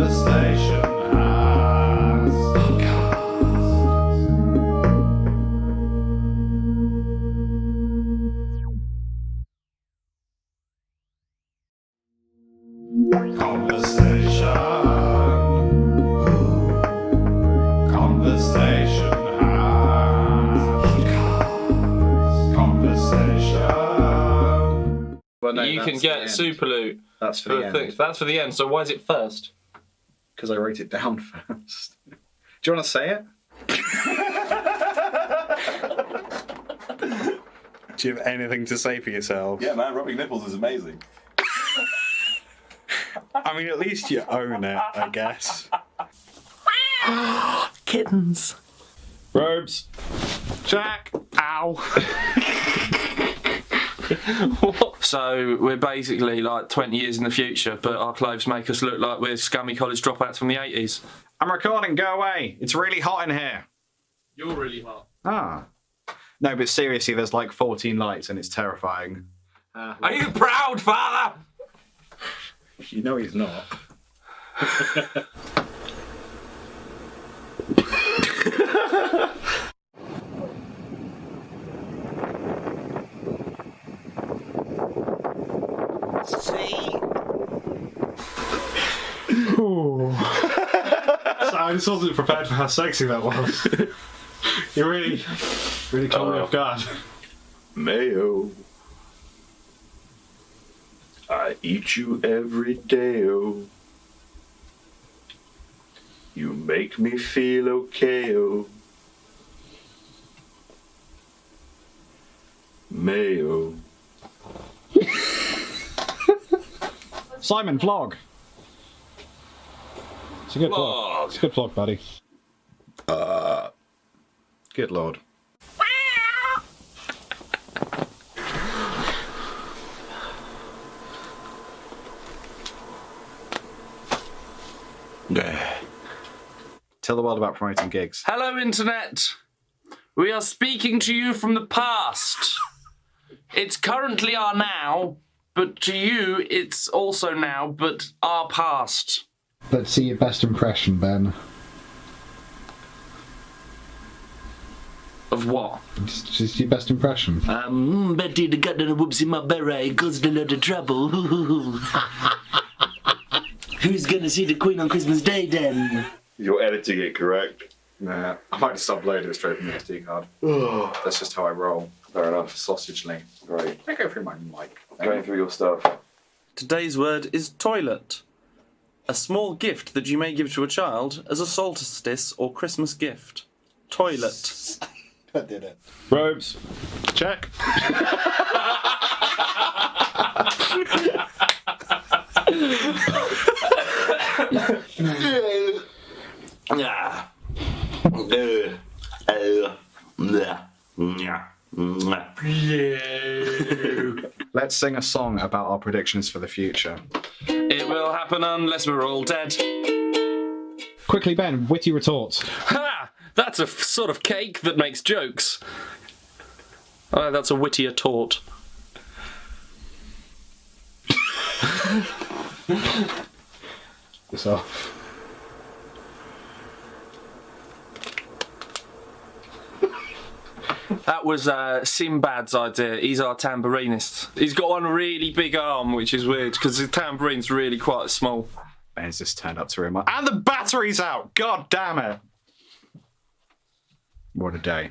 Conversation has conversation. Conversation has conversation. Well, no, You can that's get the super loot. That's for the end. That's for the end. So why is it first? Because I wrote it down first. Do you want to say it? Do you have anything to say for yourself? Yeah, man, rubbing nipples is amazing. I mean, at least you own it, I guess. Kittens. Robes. Jack. Ow. So we're basically like 20 years in the future, but our clothes make us look like we're scummy college dropouts from the 80s. I'm recording, go away. It's really hot in here. You're really hot. Ah. No, but seriously, there's like 14 lights and it's terrifying. Are you proud, father? You know he's not. So I just wasn't prepared for how sexy that was. You really caught me off guard. Mayo. I eat you every day, oh. You make me feel okay, oh. Mayo. Simon, vlog. It's a good vlog. It's a good vlog, buddy. Good lord. Tell the world about promoting gigs. Hello, Internet. We are speaking to you from the past. It's currently our now, but to you, it's also now, but our past. Let's see your best impression, Ben. Of what? Just your best impression. Betty the got the whoops in my beret, caused a lot of trouble. Who's gonna see the Queen on Christmas Day then? You're editing it, correct? Nah, I might just upload it straight from the SD card. That's just how I roll. Fair enough. Sausage link. Great. I go through my mic. Going through your stuff. Today's word is toilet. A small gift that you may give to a child as a solstice or Christmas gift. Toilet. I did it. Robes. Check. Let's sing a song about our predictions for the future. It will happen unless we're all dead. Quickly, Ben, witty retort. Ha! That's a sort of cake that makes jokes. Oh, that's a wittier tort. So. That was Sinbad's idea. He's our tambourinist. He's got one really big arm, which is weird, because his tambourine's really quite small. Ben's just turned up to remote. And the battery's out! God damn it! What a day.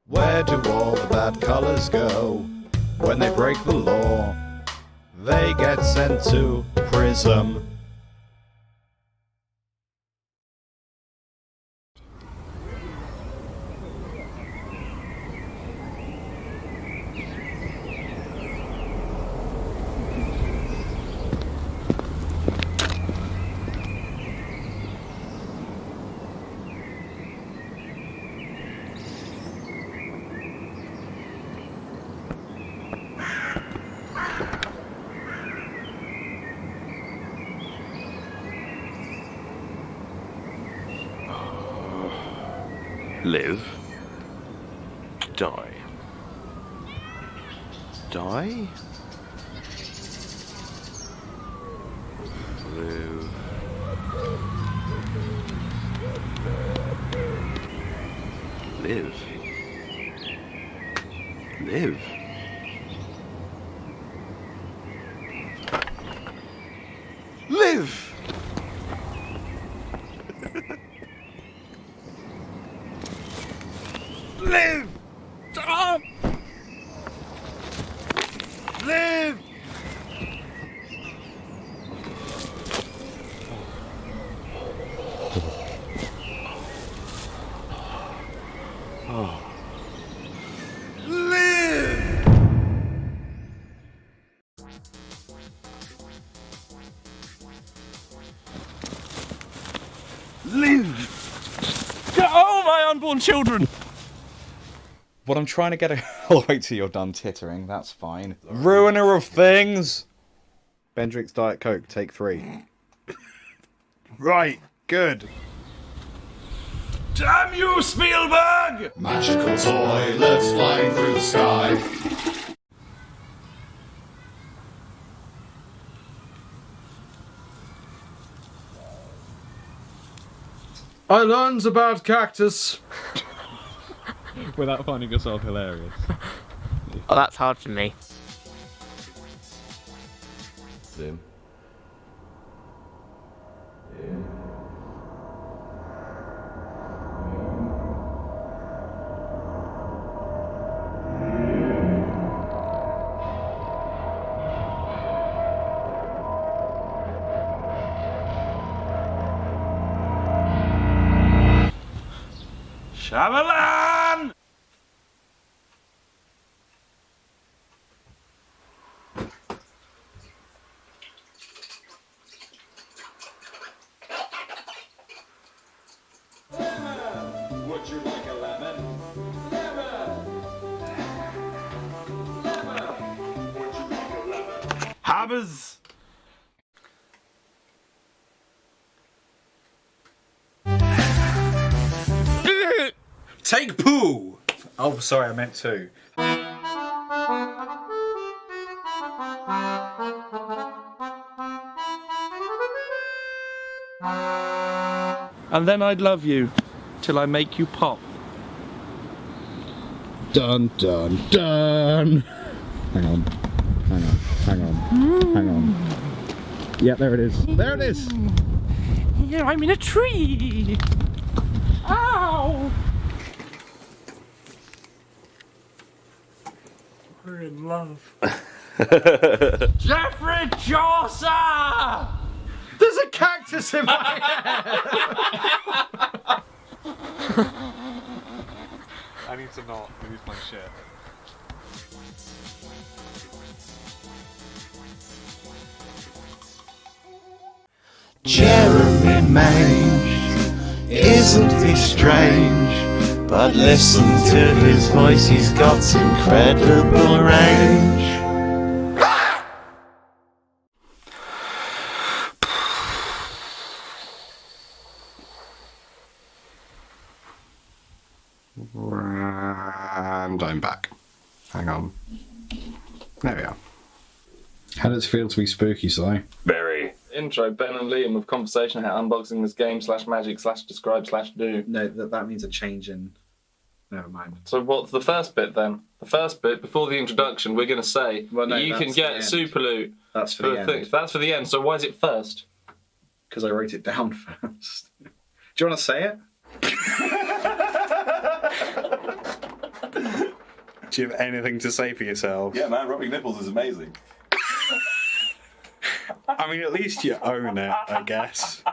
Where do all the bad colours go when they break the law? They get sent to prison. Live. Die. Die. Live. Live. Live! Live! Stop! Live! Live! Live! Oh, my unborn children! What I'm trying to get I'll wait till you're done tittering, that's fine. Ruiner of things! Bendrick's Diet Coke, take 3. Right, good. Damn you, Spielberg! Magical toilets flying through the sky. I learned about cactus. Without finding yourself hilarious. Oh, that's hard for me. Sim. Shyamalan! Would you like a lemon? Lemon! Lemon! Would you like a lemon? Hammers! Take poo! Oh, sorry, I meant 2. And then I'd love you till I make you pop. Dun dun dun! Hang on. Hang on. Hang on. Hang on. Yeah, there it is. There it is! Yeah, I'm in a tree. Ow! We're in love. Jeffrey Chaucer! There's a cactus in my hair! I need to not lose my shit. Jeremy Mange, isn't he strange? But listen to his voice, he's got incredible range. And I'm back. Hang on. There we are. How does it feel to be spooky, Si? Very. Intro, Ben and Liam with conversation how unboxing this game / magic / describe / do. No, that means a change in... Never mind. So what's the first bit then? The first bit, before the introduction, we're going to say Well, no, you can that's get the end. super loot. That's for the end. That's for the end, so why is it first? Because I wrote it down first. Do you want to say it? Do you have anything to say for yourself? Yeah, man, rubbing nipples is amazing. I mean, at least you own it, I guess.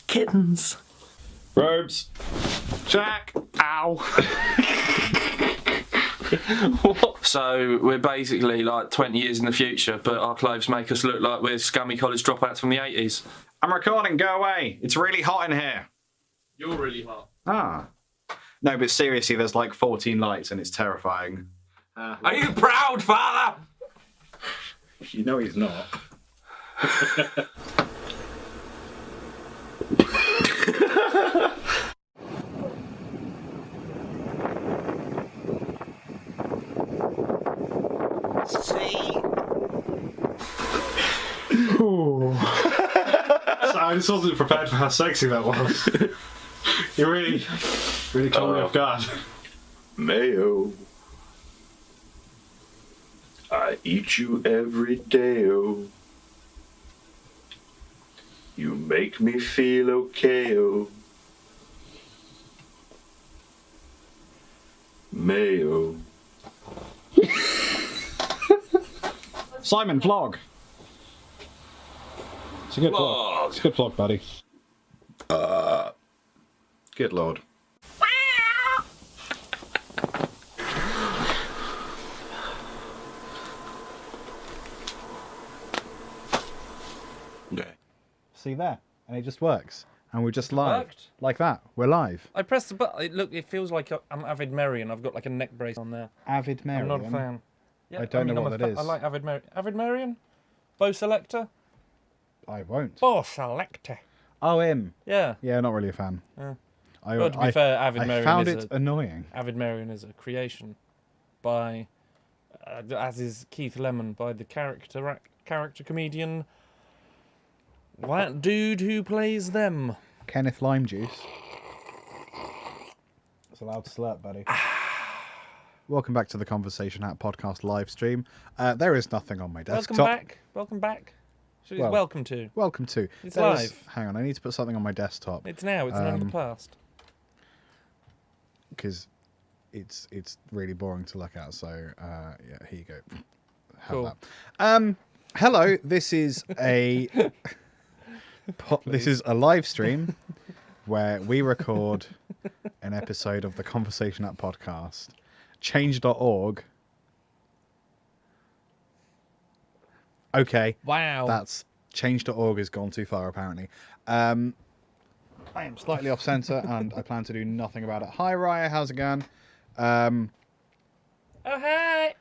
Kittens. Robes. Jack. Ow. So we're basically like 20 years in the future, but our clothes make us look like we're scummy college dropouts from the 80s. I'm recording, go away. It's really hot in here. You're really hot. Ah. No, but seriously, there's like 14 lights and it's terrifying. Are you proud, father? You know he's not. So I just wasn't prepared for how sexy that was. You really Really caught me off guard. Mayo. I eat you every day-o. You make me feel okay-o. Mayo. Simon, vlog. It's a good vlog. It's a good vlog, buddy. Good lord. Okay. See there, and it just works, and we're just live worked. like that. We're live. I pressed the button. Look, it feels like I'm Avid Marion. I've got like a neck brace on there. Avid Marion. I'm not a fan. Yeah, I don't know I'm what a that is. I like Avid Marion. Avid Marion? Bo Selector? I won't. Bo Selector. Oh, him. Yeah. Yeah, not really a fan. Well, to be fair, Avid I Marion found is it annoying. Avid Marion is a creation by, as is Keith Lemon, by the character comedian, that dude who plays them. Kenneth Lime Juice. It's allowed to slurp, buddy. Welcome back to the Conversation Hat podcast live stream. There is nothing on my desktop. Welcome back. Welcome back. Should Well, welcome to. Welcome to. It's There is- live. Hang on, I need to put something on my desktop It's now. It's not in the past. because it's really boring to look at. So yeah, here you go. Have Cool. that. Hello. This is a this is a live stream where we record an episode of the Conversation Hat podcast. Change.org. Okay. Wow. That's change.org has gone too far, apparently. I am slightly off centre, and I plan to do nothing about it. Hi, Raya. How's it going? Oh, hey.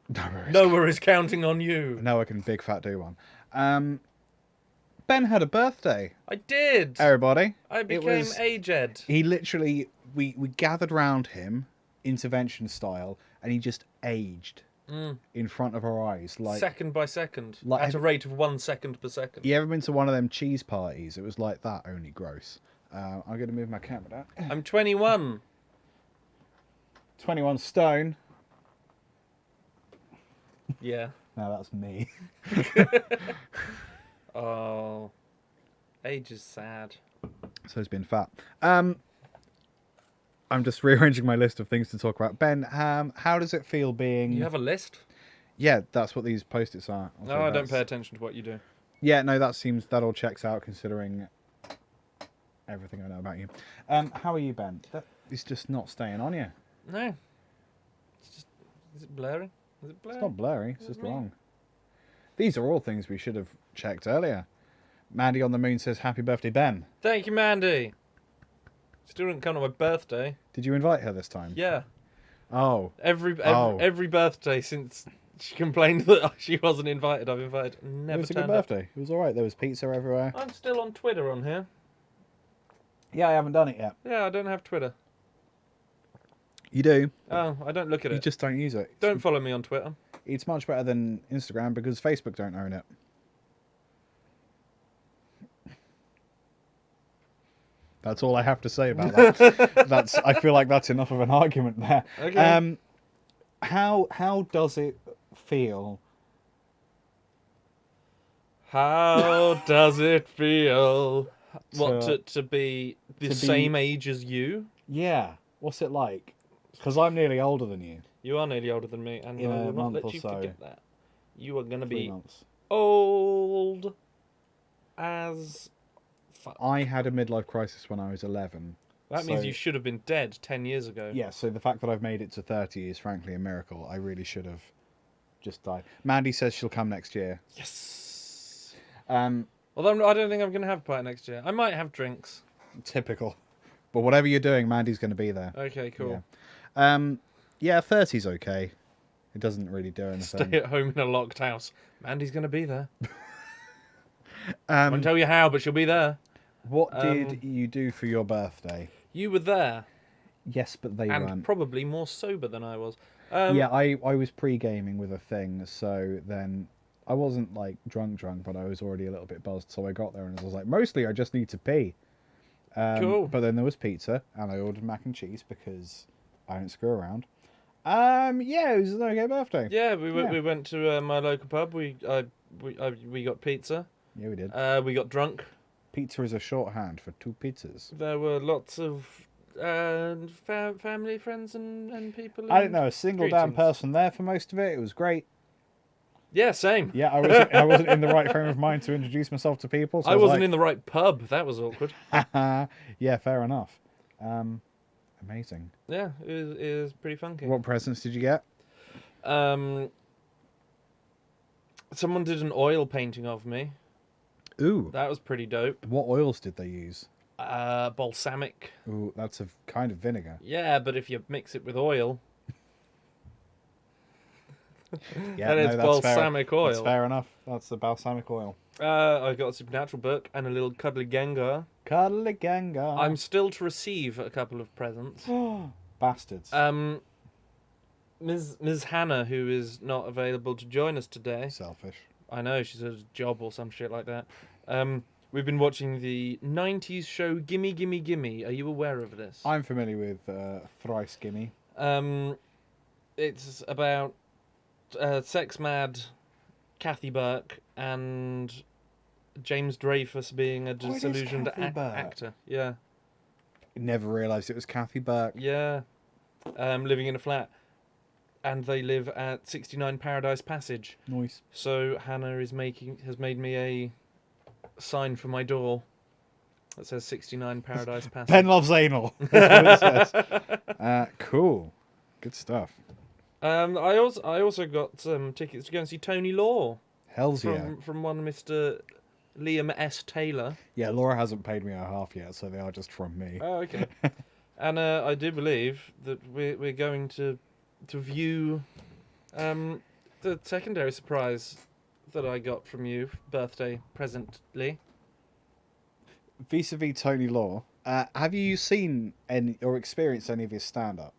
Noah Noah is counting on you. can big fat do one. Ben had a birthday, I did. everybody. I It became was- aged. He literally, we gathered round him, intervention style, and he just aged in front of our eyes. Like, Second by second. Like- at a rate of 1 second per second. you ever been to one of them cheese parties? It was like that, only gross. I'm going to move my camera down. I'm 21. 21 stone. Yeah. No, that's me. Oh. Age is sad. So it's been fat. I'm just rearranging my list of things to talk about. Ben, how does it feel being... You have a list? Yeah, that's what these Post-its are. No, I don't pay attention to what you do. Yeah, no, that all checks out considering everything I know about you. How are you, Ben? That is just not staying on you. No. It's just... Is it blurry? Is it blurry? It's not blurry, it's just me? wrong. These are all things we should have checked earlier. Mandy on the Moon says, happy birthday, Ben. Thank you, Mandy. Still didn't come to my birthday. Did you invite her this time? Yeah. Oh. Every birthday since she complained that she wasn't invited, I've invited. It Never was a good turned up. birthday. It was alright. There was pizza everywhere. I'm still on Twitter on here. Yeah, I haven't done it yet. Yeah, I don't have Twitter. You do. Oh, I don't look at You it. just don't use it. Don't follow me on Twitter. It's much better than Instagram because Facebook don't own it. That's all I have to say about that. I feel like that's enough of an argument there. Okay. How does it feel? How does it feel? What, to be the to be- same age as you? Yeah. What's it like? Because I'm nearly older than you. You are nearly older than me, and In I a will not month let or you so. forget that. You are going to 3 be months. old as fuck. I had a midlife crisis when I was 11. That means so- you should have been dead 10 years ago. Yeah, so the fact that I've made it to 30 is frankly a miracle. I really should have just died. Mandy says she'll come next year. Yes. Although I don't think I'm going to have a party next year. I might have drinks. typical. But whatever you're doing, Mandy's going to be there. Okay, cool. Yeah, 30's okay. It doesn't really do anything. Stay at home in a locked house. Mandy's going to be there. I won't tell you how, but she'll be there. What did you do for your birthday? You were there, Yes, but they and weren't. probably more sober than I was. Yeah, I was pre-gaming with a thing, so then I wasn't like drunk, but I was already a little bit buzzed. So I got there and I was like, mostly I just need to pee. Cool. But then there was pizza, and I ordered mac and cheese because I don't screw around. Yeah, it was an okay birthday. Yeah, we went to my local pub. We got pizza. Yeah, we did. We got drunk. Pizza is a shorthand for 2 pizzas. There were lots of family, friends, and people. I didn't know a single damn greetings. person there for most of it. It was great. Yeah, same. Yeah, I wasn't in the right frame of mind to introduce myself to people. So I wasn't like, in the right pub. That was awkward. Yeah, fair enough. Amazing. Yeah, it was pretty funky. What presents did you get? Someone did an oil painting of me. Ooh. That was pretty dope. What oils did they use? Balsamic. Ooh, that's a kind of vinegar. Yeah, but if you mix it with oil, Yeah, and it's balsamic oil. That's fair enough. That's the balsamic oil. I got a Supernatural book and a little cuddly Gengar. Cuddly Gengar. I'm still to receive a couple of presents. Bastards. Ms. Hannah, who is not available to join us today. Selfish. I know, she's at a job or some shit like that. We've been watching the 90s show Gimme Gimme Gimme. Are you aware of this? I'm familiar with Thrice Gimme. It's about sex-mad Kathy Burke and James Dreyfus being a disillusioned Kathy Burke? actor. Yeah. Never realised it was Kathy Burke. Yeah. Living in a flat. And they live at 69 Paradise Passage. Nice. So Hannah has made me a sign for my door that says 69 Paradise Passage. Ben loves anal. That's what it says. Cool. Good stuff. I also got some tickets to go and see Tony Law Hells yeah. from one Mr. Liam S. Taylor. Yeah, Laura hasn't paid me her half yet, so they are just from me. Oh, okay. And I do believe that we're going to view the secondary surprise that I got from you, birthday presently. Vis-a-vis Tony Law, have you seen any or experienced any of his stand-up?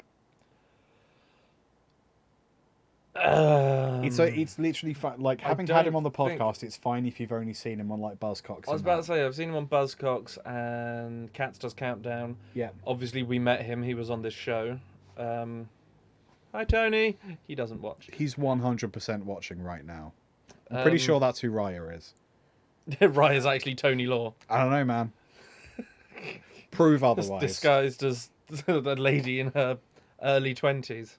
It's literally fun. Like, having had him on the podcast, it's fine if you've only seen him on like Buzzcocks. I was about to say, I've seen him on Buzzcocks and Cats Does Countdown. Yeah. Obviously, we met him. He was on this show. Hi, Tony. He doesn't watch. He's 100% watching right now. I'm pretty sure that's who Raya is. Raya's actually Tony Law. I don't know, man. Prove otherwise. Disguised as a lady in her early 20s.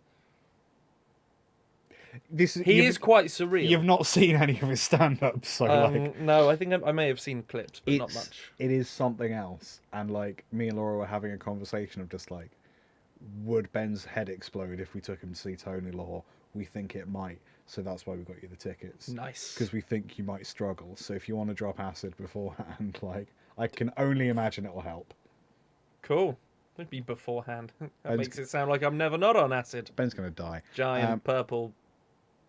He is quite surreal. You've not seen any of his stand-ups, so like... No, I think I may have seen clips, but not much. It is something else. And like, me and Laura were having a conversation of just like, would Ben's head explode if we took him to see Tony Law? We think it might, so that's why we got you the tickets. Nice. Because we think you might struggle. So if you want to drop acid beforehand, like, I can only imagine it will help. Cool. Don't be beforehand. That makes it sound like I'm never not on acid. Ben's gonna die. Giant purple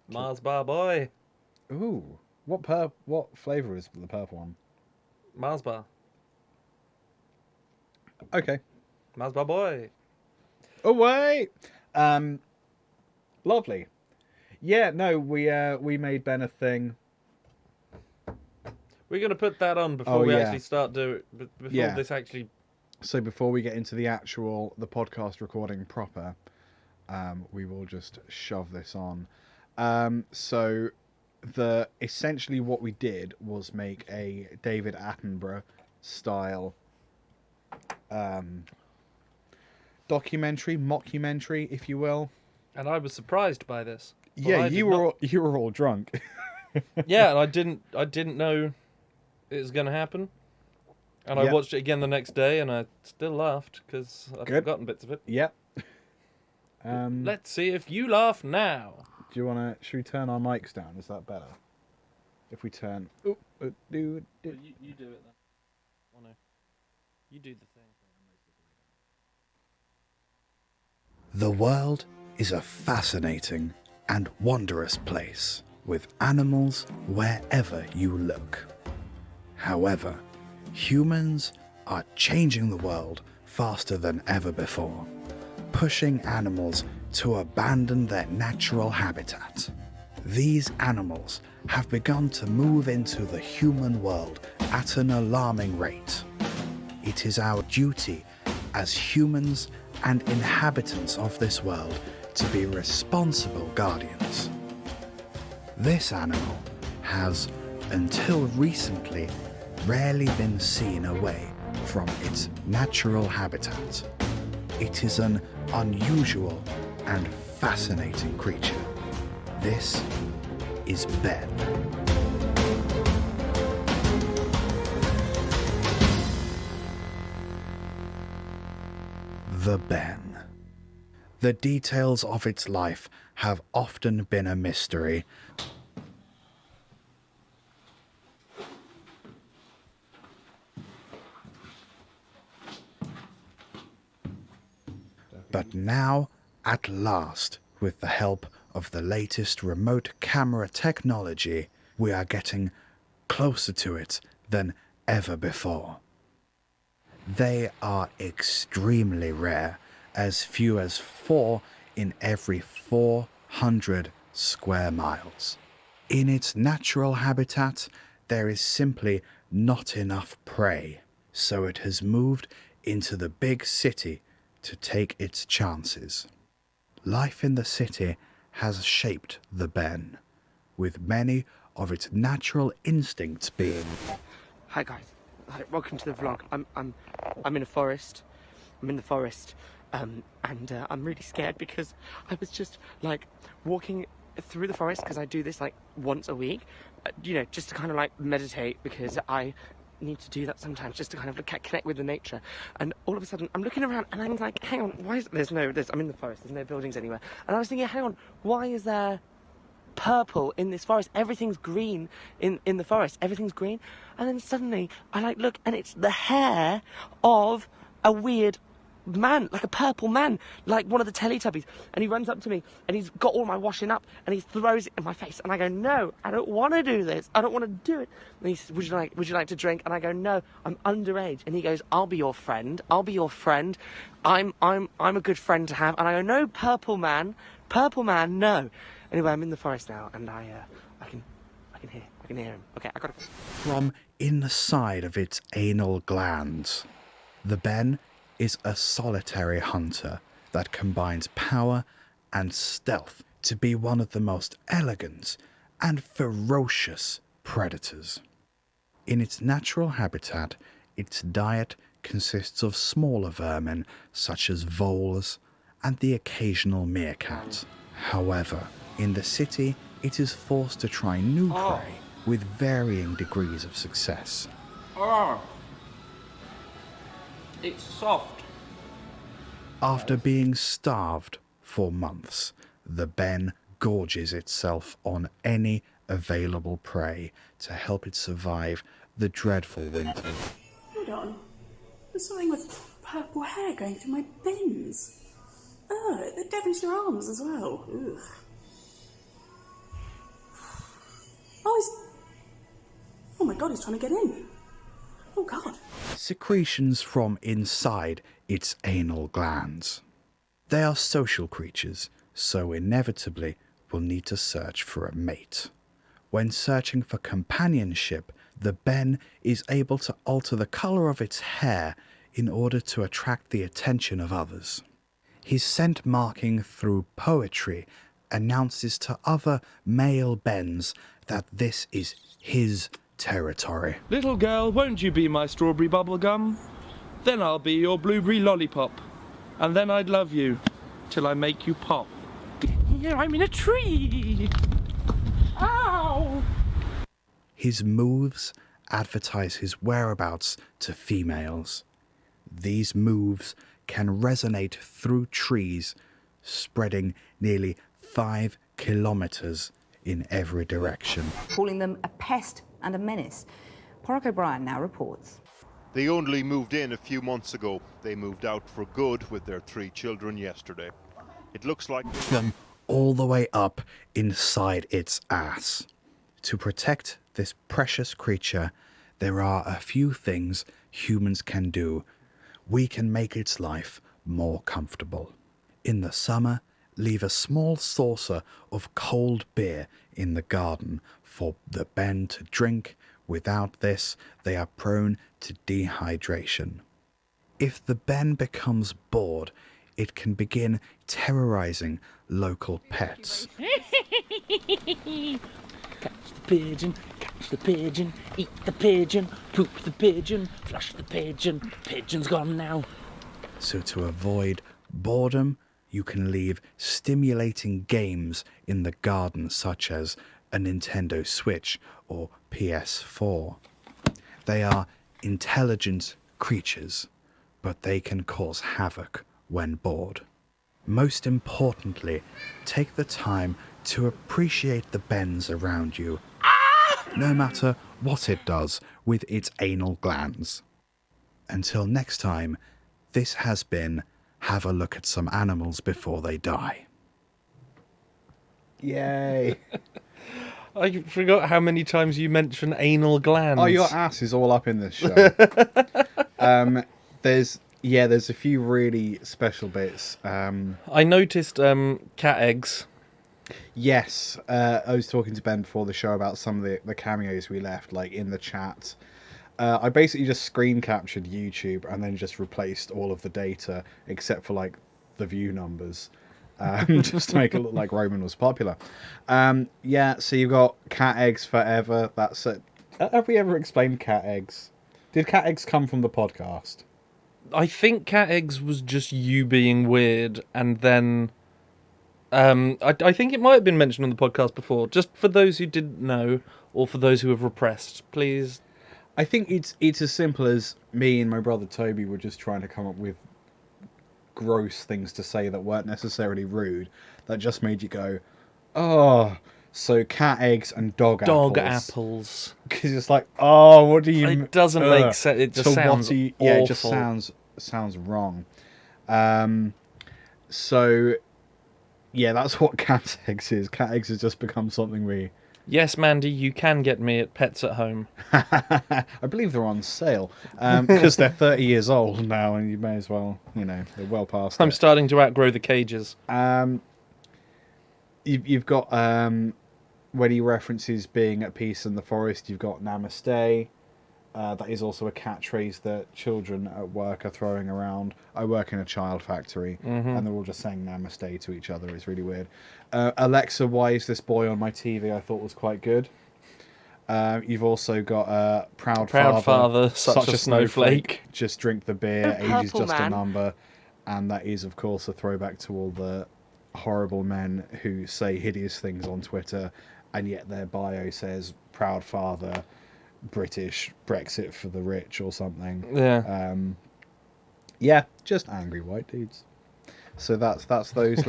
Mars bar boy. Ooh, what flavour is the purple one? Mars bar. Okay. Mars bar boy. Away. Lovely. Yeah, no, we made Ben a thing. We're gonna put that on before we actually start doing. Before this actually. So before we get into the podcast recording proper, we will just shove this on. So essentially what we did was make a David Attenborough style mockumentary, if you will. And I was surprised by this. Yeah, you were all drunk. Yeah, and I didn't know it was going to happen. And I watched it again the next day, and I still laughed because I'd forgotten bits of it. Yep. Let's see if you laugh now. Should we turn our mics down? Is that better? If we turn... You do it then. Oh no. You do the thing. The world is a fascinating and wondrous place, with animals wherever you look. However, humans are changing the world faster than ever before, pushing animals to abandon their natural habitat. These animals have begun to move into the human world at an alarming rate. It is our duty as humans and inhabitants of this world to be responsible guardians. This animal has, until recently, rarely been seen away from its natural habitat. It is an unusual and fascinating creature. This is Ben. The Ben. The details of its life have often been a mystery. But now, at last, with the help of the latest remote camera technology, we are getting closer to it than ever before. They are extremely rare, as few as 4 in every 400 square miles. In its natural habitat, there is simply not enough prey, so it has moved into the big city to take its chances. Life in the city has shaped the Ben, with many of its natural instincts being... Hi guys. Hi, welcome to the vlog. I'm in a forest. I'm in the forest, and I'm really scared because I was just like walking through the forest because I do this like once a week, just to kind of like meditate because I need to do that sometimes just to kind of connect with the nature. And all of a sudden I'm looking around and I'm like, hang on, why is I'm in the forest, there's no buildings anywhere, and I was thinking, hang on, why is there purple in this forest? Everything's green in the forest, everything's green. And then suddenly I look and it's the hair of a weird man, like a purple man, like one of the Teletubbies, and he runs up to me and he's got all my washing up and he throws it in my face, and I go, no, I don't want to do this, I don't want to do it. And he says, would you like to drink? And I go, no, I'm underage. And he goes, I'll be your friend, I'm a good friend to have. And I go, no, purple man, no. Anyway, I'm in the forest now, and I can hear him. Okay, I gotta go. From inside of its anal glands. The Ben is a solitary hunter that combines power and stealth to be one of the most elegant and ferocious predators. In its natural habitat, its diet consists of smaller vermin such as voles and the occasional meerkat. However, in the city, it is forced to try new prey with varying degrees of success. It's soft. After being starved for months, the Ben gorges itself on any available prey to help it survive the dreadful winter. Hold on. There's something with purple hair going through my bins. Oh, they're Devonshire arms as well. Ugh. Oh my god, he's trying to get in. Oh god. Secretions from inside its anal glands. They are social creatures, so inevitably will need to search for a mate. When searching for companionship, the Ben is able to alter the colour of its hair in order to attract the attention of others. His scent marking through poetry announces to other male Bens that this is his territory. Little girl, won't you be my strawberry bubblegum? Then I'll be your blueberry lollipop. And then I'd love you till I make you pop. Here I'm in a tree. Ow! His moves advertise his whereabouts to females. These moves can resonate through trees, spreading nearly 5 kilometres in every direction. Calling them a pest and a menace. Porrick O'Brien now reports. They only moved in a few months ago. They moved out for good with their 3 children yesterday. It looks like them all the way up inside its ass. To protect this precious creature, there are a few things humans can do. We can make its life more comfortable. In the summer, leave a small saucer of cold beer in the garden for the Ben to drink. Without this, they are prone to dehydration. if the Ben becomes bored, it can begin terrorizing local pets. Catch the pigeon, eat the pigeon, poop the pigeon, flush the pigeon, pigeon's gone now. So to avoid boredom, you can leave stimulating games in the garden, such as a Nintendo Switch or PS4. They are intelligent creatures, but they can cause havoc when bored. Most importantly, take the time to appreciate the bends around you, no matter what it does with its anal glands. Until next time, this has been Have a Look at Some Animals Before They Die. Yay! I forgot how many times you mentioned anal glands. Oh, your ass is all up in this show. There's a few really special bits. I noticed cat eggs. Yes, I was talking to Ben before the show about some of the cameos we left, like in the chat. I basically just screen captured YouTube and then just replaced all of the data except for like the view numbers, just to make it look like Roman was popular. Yeah, so you've got cat eggs forever. That's it. Have we ever explained cat eggs? Did cat eggs come from the podcast? I think cat eggs was just you being weird, and then I think it might have been mentioned on the podcast before. Just for those who didn't know, or for those who have repressed, please. I think it's as simple as me and my brother Toby were just trying to come up with gross things to say that weren't necessarily rude, that just made you go, oh. So cat eggs and dog apples. Because it's like, oh, what do you... It doesn't make sense. It just sounds awful. Yeah, it just sounds wrong. So, yeah, that's what cat eggs is. Cat eggs has just become something we... Yes, Mandy, you can get me at Pets at Home. I believe they're on sale, because they're 30 years old now, and you may as well, they're well past I'm it. starting to outgrow the cages. You've got, when he references being at peace in the forest, you've got Namaste. That is also a catchphrase that children at work are throwing around. I work in a child factory, and they're all just saying Namaste to each other. It's really weird. Alexa, why is this boy on my TV? I thought was quite good. You've also got Proud Father, such a snowflake. Just drink the beer, age is just man. a number. And that is, of course, a throwback to all the horrible men who say hideous things on Twitter, and yet their bio says Proud Father, British, Brexit for the rich or something. Yeah. Yeah, just angry white dudes. So that's those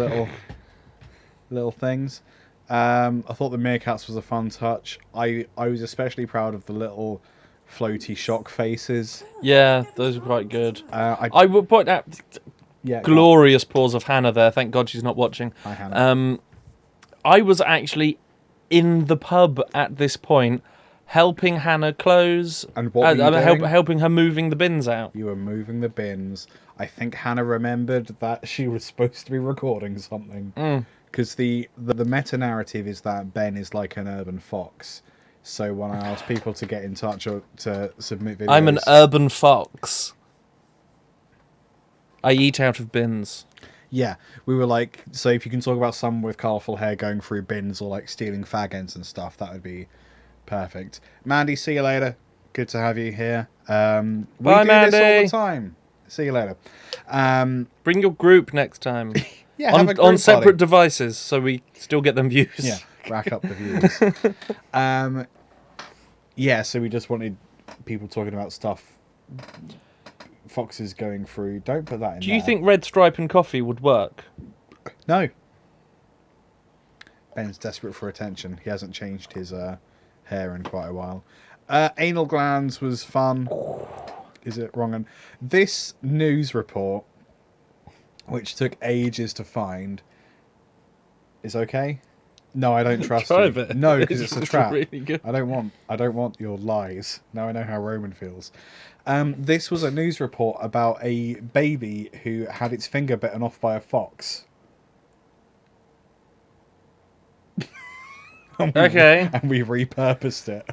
little things. I thought the meerkats was a fun touch. I was especially proud of the little floaty shock faces. Yeah, those were quite good. I would point out glorious pause of Hannah there. Thank God she's not watching. Hi, Hannah. I was actually in the pub at this point, helping Hannah close. And what were you doing? Helping her moving the bins out. You were moving the bins. I think Hannah remembered that she was supposed to be recording something. Because the meta-narrative is that Ben is like an urban fox. So when I ask people to get in touch or to submit videos... I'm an urban fox. I eat out of bins. Yeah, we were like, so if you can talk about someone with colourful hair going through bins or like stealing fag ends and stuff, that would be perfect. Mandy, see you later. Good to have you here. Bye, do Mandy. this all the time. See you later. Bring your group next time. Yeah, have a group on separate party. devices, so we still get them views. Yeah, rack up the views. Yeah, so we just wanted people talking about stuff foxes going through. Don't put that in Do you think red stripe and coffee would work? No. Ben's desperate for attention. He hasn't changed his hair in quite a while. Anal glands was fun. Is it wrong? And this news report, which took ages to find, is okay. No, I don't trust Try you. it. No, because it's a trap. Really good. I don't want your lies. Now I know how Roman feels. This was a news report about a baby who had its finger bitten off by a fox. Okay. And we repurposed it.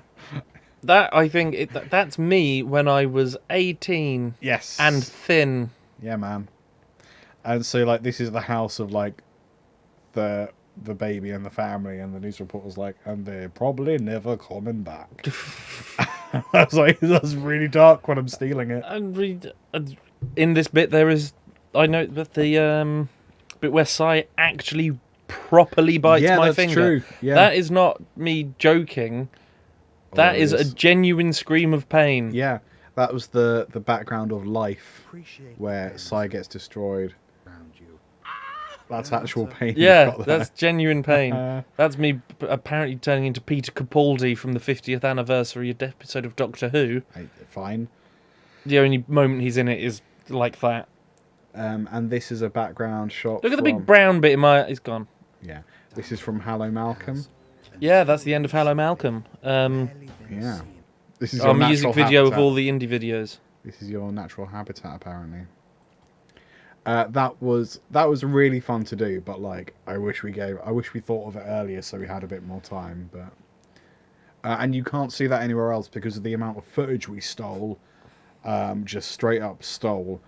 That, I think, that's me when I was 18. Yes. And thin. Yeah, man. And so, like, this is the house of, like, the baby and the family, and the news reporter's like, and they're probably never coming back. I was like, that's really dark when I'm stealing it. And in this bit, there is... I know that the bit where Sai actually properly bites my finger. True. Yeah, that is not me joking. That is a genuine scream of pain. Yeah, that was the background of Life, where Sai gets destroyed. That's actual pain. Yeah, that's genuine pain. That's me apparently turning into Peter Capaldi from the 50th anniversary episode of Doctor Who. Fine. The only moment he's in it is like that. And this is a background shot. Look at the big brown bit in my... It's gone. Yeah. This is from Hello Malcolm. Yeah, that's the end of Hello Malcolm. Yeah. This is our music video of all the indie videos. This is your natural habitat, apparently. That was really fun to do, but like I wish we thought of it earlier so we had a bit more time. But and you can't see that anywhere else because of the amount of footage we stole. Just straight up stole.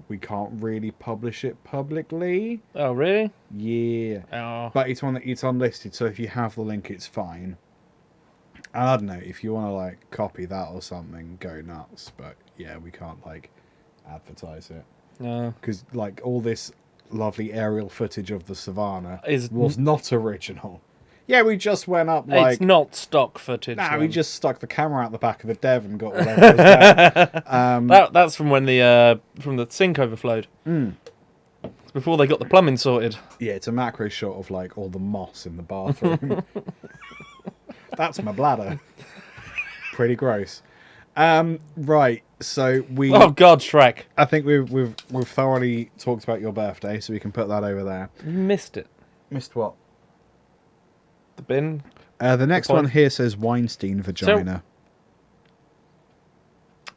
We can't really publish it publicly. Oh, really? Yeah. Oh. But it's unlisted, so if you have the link, it's fine. And I don't know, if you want to like copy that or something, go nuts. But yeah, we can't like advertise it. No. Because like all this lovely aerial footage of the savannah was not original. Yeah, we just went up like... It's not stock footage. Nah, we just stuck the camera out the back of the Dev and got whatever was there. That's from when the sink overflowed. It's before they got the plumbing sorted. Yeah, it's a macro shot of like all the moss in the bathroom. That's my bladder. Pretty gross. Right, so we... Oh God, Shrek. I think we've thoroughly talked about your birthday, so we can put that over there. You missed it. Missed what? The bin. The next one here says Weinstein vagina.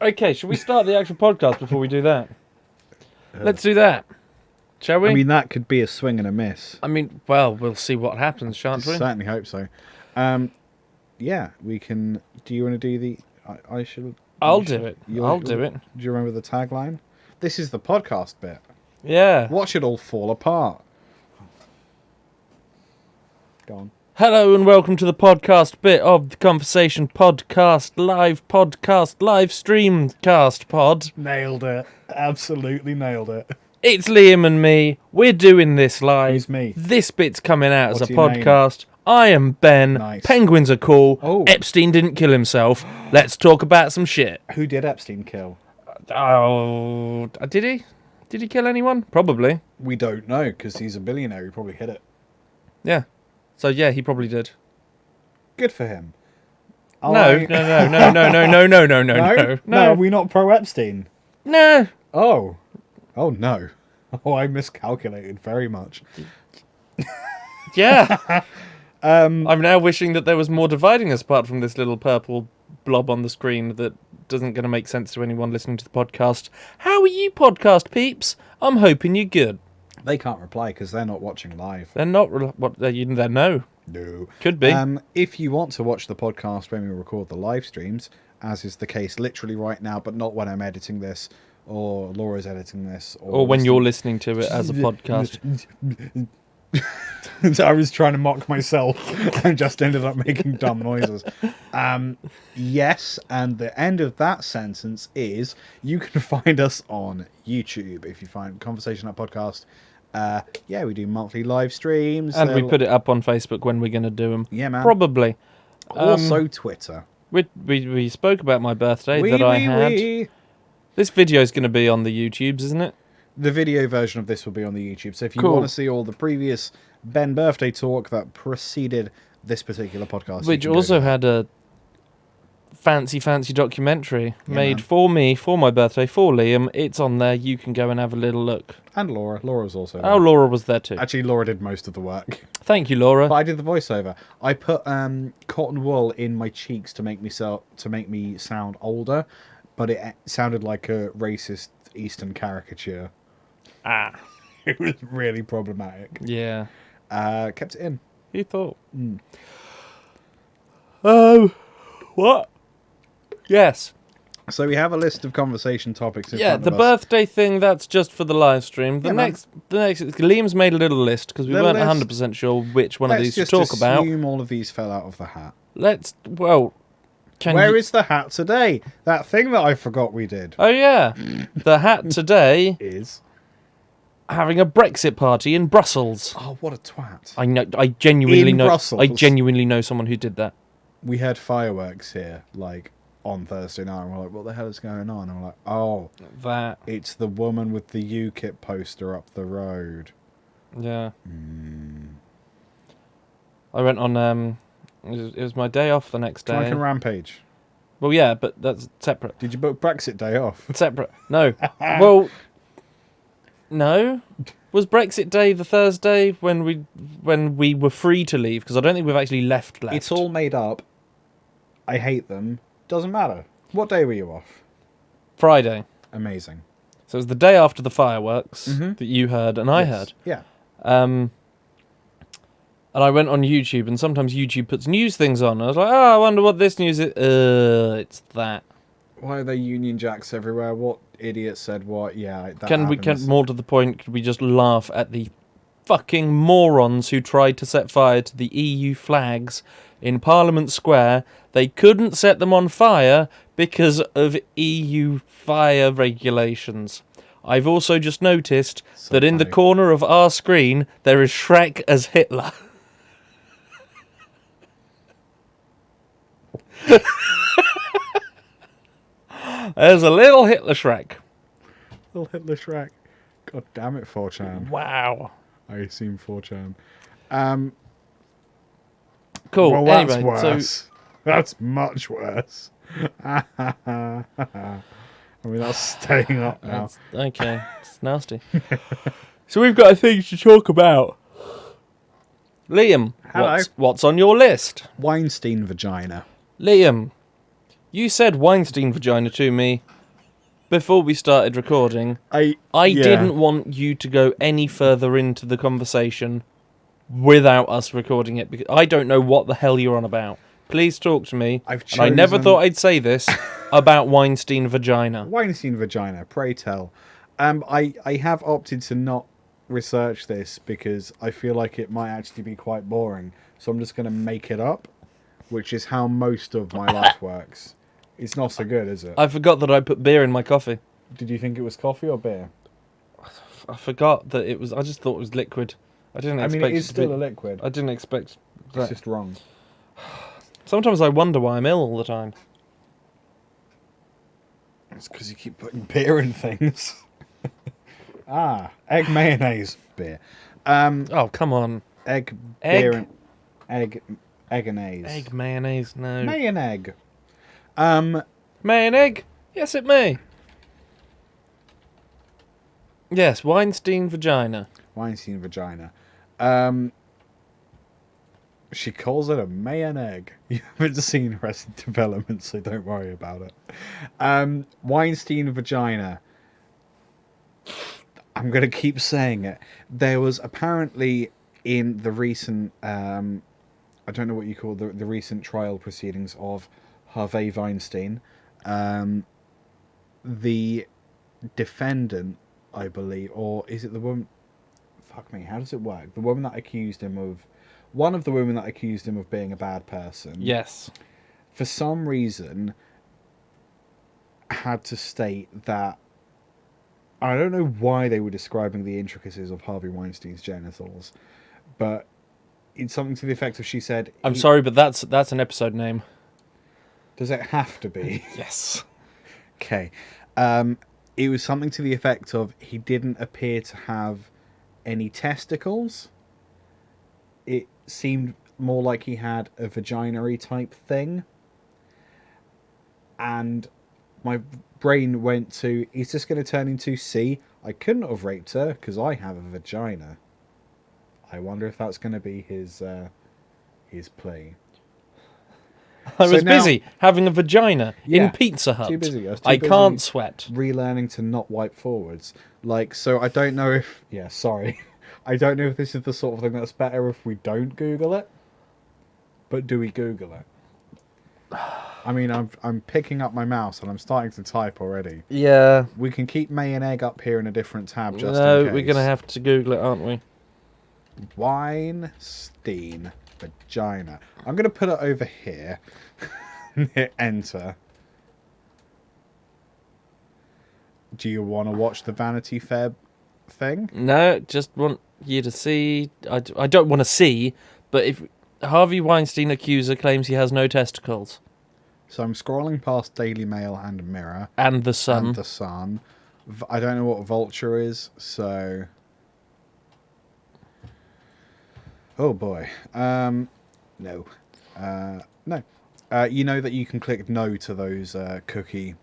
Okay, should we start the actual podcast before we do that? Let's do that. Shall we? I mean, that could be a swing and a miss. I mean, well, we'll see what happens, shan't we? Certainly hope so. Yeah, we can... Do you want to do the... I should... I'll do it. I'll do it. Do you remember the tagline? This is the podcast bit. Yeah. Watch it all fall apart. Go on. Hello and welcome to the podcast bit of the Conversation Podcast, live stream cast pod. Nailed it. Absolutely nailed it. It's Liam and me. We're doing this live. Who's me? This bit's coming out What's as a your podcast. I am Ben. Nice. Penguins are cool. Oh. Epstein didn't kill himself. Let's talk about some shit. Who did Epstein kill? Oh, did he? Did he kill anyone? Probably. We don't know, because he's a billionaire. He probably hit it. Yeah. So yeah, he probably did. Good for him. No. No, we're not pro Epstein. No. Oh no. Oh, I miscalculated very much. Yeah. I'm now wishing that there was more dividing us apart from this little purple blob on the screen that doesn't going to make sense to anyone listening to the podcast. How are you, podcast peeps? I'm hoping you're good. They can't reply because they're not watching live. They're not. They know. No. Could be. If you want to watch the podcast when we record the live streams, as is the case literally right now, but not when I'm editing this, or Laura's editing this, or when you're listening to it as a podcast. I was trying to mock myself and just ended up making dumb noises. Yes, and the end of that sentence is you can find us on YouTube if you find Conversation Up Podcast. Yeah, we do monthly live streams. And we put it up on Facebook when we're going to do them. Yeah, man. Probably. Also Twitter. We spoke about my birthday I had. This video is going to be on the YouTubes, isn't it? The video version of this will be on the YouTube. So if you want to see all the previous Ben birthday talk that preceded this particular podcast. Which also had a fancy documentary made for me, for my birthday, for Liam. It's on there. You can go and have a little look. And Laura. Laura was also there. Oh, Laura was there too. Actually, Laura did most of the work. Thank you, Laura. But I did the voiceover. I put cotton wool in my cheeks to make me sound older, but it sounded like a racist Eastern caricature. It was really problematic. Yeah. Kept it in. You thought? Mm. What? Yes. So we have a list of conversation topics. In Yeah, front the of us. birthday thing, that's just for the live stream. The Yeah, man. next, Liam's made a little list because we Little weren't list. 100% sure which one of Let's these to just talk about. assume all of these fell out of the hat. Where is the hat today? That thing that I forgot we did. Oh yeah, the hat today is having a Brexit party in Brussels. Oh, what a twat! I know. I genuinely In know. Brussels? I genuinely know someone who did that. We had fireworks here, like on Thursday night, and we're like, "What the hell is going on?" And we're like, "Oh, it's the woman with the UKIP poster up the road." Yeah. I went on. It was my day off the next day. Drunken Rampage. Well, yeah, but that's separate. Did you book Brexit Day off? Separate. No. Well, no. Was Brexit Day the Thursday when we were free to leave? Because I don't think we've actually left. It's all made up. I hate them. Doesn't matter. What day were you off? Friday. Amazing. So it was the day after the fireworks that you heard and I heard. Yeah. And I went on YouTube, and sometimes YouTube puts news things on. I was like, oh, I wonder what this news is. It's that. Why are there Union Jacks everywhere? What idiot said what? Yeah, that Can happens. more to the point, could we just laugh at the fucking morons who tried to set fire to the EU flags in Parliament Square? They couldn't set them on fire because of EU fire regulations. I've also just noticed that in the corner of our screen, there is Shrek as Hitler. There's a little Hitler Shrek. Little Hitler Shrek. God damn it, 4chan. Wow. I assume 4chan. Cool. Well, that's Anyway, worse. That's much worse. I mean, that's staying up now. Okay, it's nasty. So we've got a thing to talk about. Liam, Hello. what's on your list? Weinstein vagina. Liam, you said Weinstein vagina to me before we started recording. I didn't want you to go any further into the conversation without us recording it, because I don't know what the hell you're on about. Please talk to me. And I never thought I'd say this about Weinstein vagina. Weinstein vagina, pray tell. I have opted to not research this because I feel like it might actually be quite boring. So I'm just going to make it up, which is how most of my life works. It's not so good, is it? I forgot that I put beer in my coffee. Did you think it was coffee or beer? I forgot that it was. I just thought it was liquid. I didn't expect. I mean, it is still a liquid. I didn't expect that. It's just wrong. Sometimes I wonder why I'm ill all the time. It's because you keep putting beer in things. Egg mayonnaise beer. Oh, come on. Egg beer and egg-anaise. Egg mayonnaise, no. Mayonnaise. May and egg? Yes, it may. Yes, Weinstein vagina. Weinstein vagina. She calls it a mayonnaise. You haven't seen Arrested Development, so don't worry about it. Weinstein vagina. I'm going to keep saying it. There was apparently in the recent, I don't know what you call the recent trial proceedings of Harvey Weinstein, the defendant, I believe, or is it the woman? Fuck me, how does it work? The woman that accused him of, one of the women that accused him of being a bad person. Yes. For some reason, had to state that, I don't know why they were describing the intricacies of Harvey Weinstein's genitals, but it's something to the effect of, she said... I'm sorry, but that's an episode name. Does it have to be? Yes. Okay. It was something to the effect of, he didn't appear to have any testicles. It seemed more like he had a vagina-y type thing. And my brain went to, is this going to turn into, see, I couldn't have raped her because I have a vagina. I wonder if that's going to be his plea. I was busy having a vagina in Pizza Hut. Too busy. I can't sweat. Relearning to not wipe forwards. Like, so I don't know if... Yeah, sorry. I don't know if this is the sort of thing that's better if we don't Google it. But do we Google it? I mean, I'm picking up my mouse and I'm starting to type already. Yeah. We can keep May and Egg up here in a different tab just No, in case. we're going to have to Google it, aren't we? Weinstein vagina. I'm going to put it over here. Hit enter. Do you want to watch the Vanity Fair thing? No, just want you to see. I don't want to see, but if Harvey Weinstein accuser claims he has no testicles. So I'm scrolling past Daily Mail and Mirror. And The Sun. And The Sun. I don't know what Vulture is, so... Oh boy. No. No. You know that you can click no to those cookie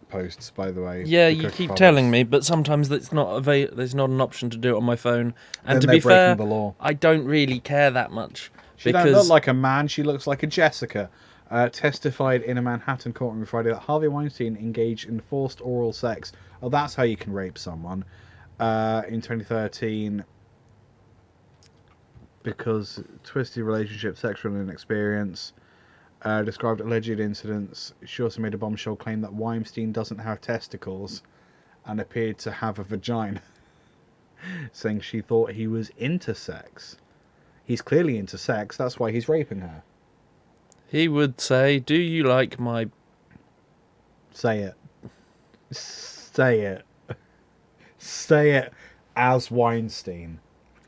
posts, by the way. Yeah, the you cookie keep products. telling me, but sometimes there's not an option to do it on my phone. And Then to they're be fair, breaking the law. I don't really care that much. She don't look like a man, she looks like a Jessica. Testified in a Manhattan courtroom Friday that Harvey Weinstein engaged in forced oral sex. Oh, that's how you can rape someone. In 2013, because twisted relationship, sexual inexperience, described alleged incidents. She also made a bombshell claim that Weinstein doesn't have testicles and appeared to have a vagina, saying she thought he was intersex. He's clearly into sex, that's why he's raping her. He would say, "Do you like my..." Say it. Say it. Say it as Weinstein.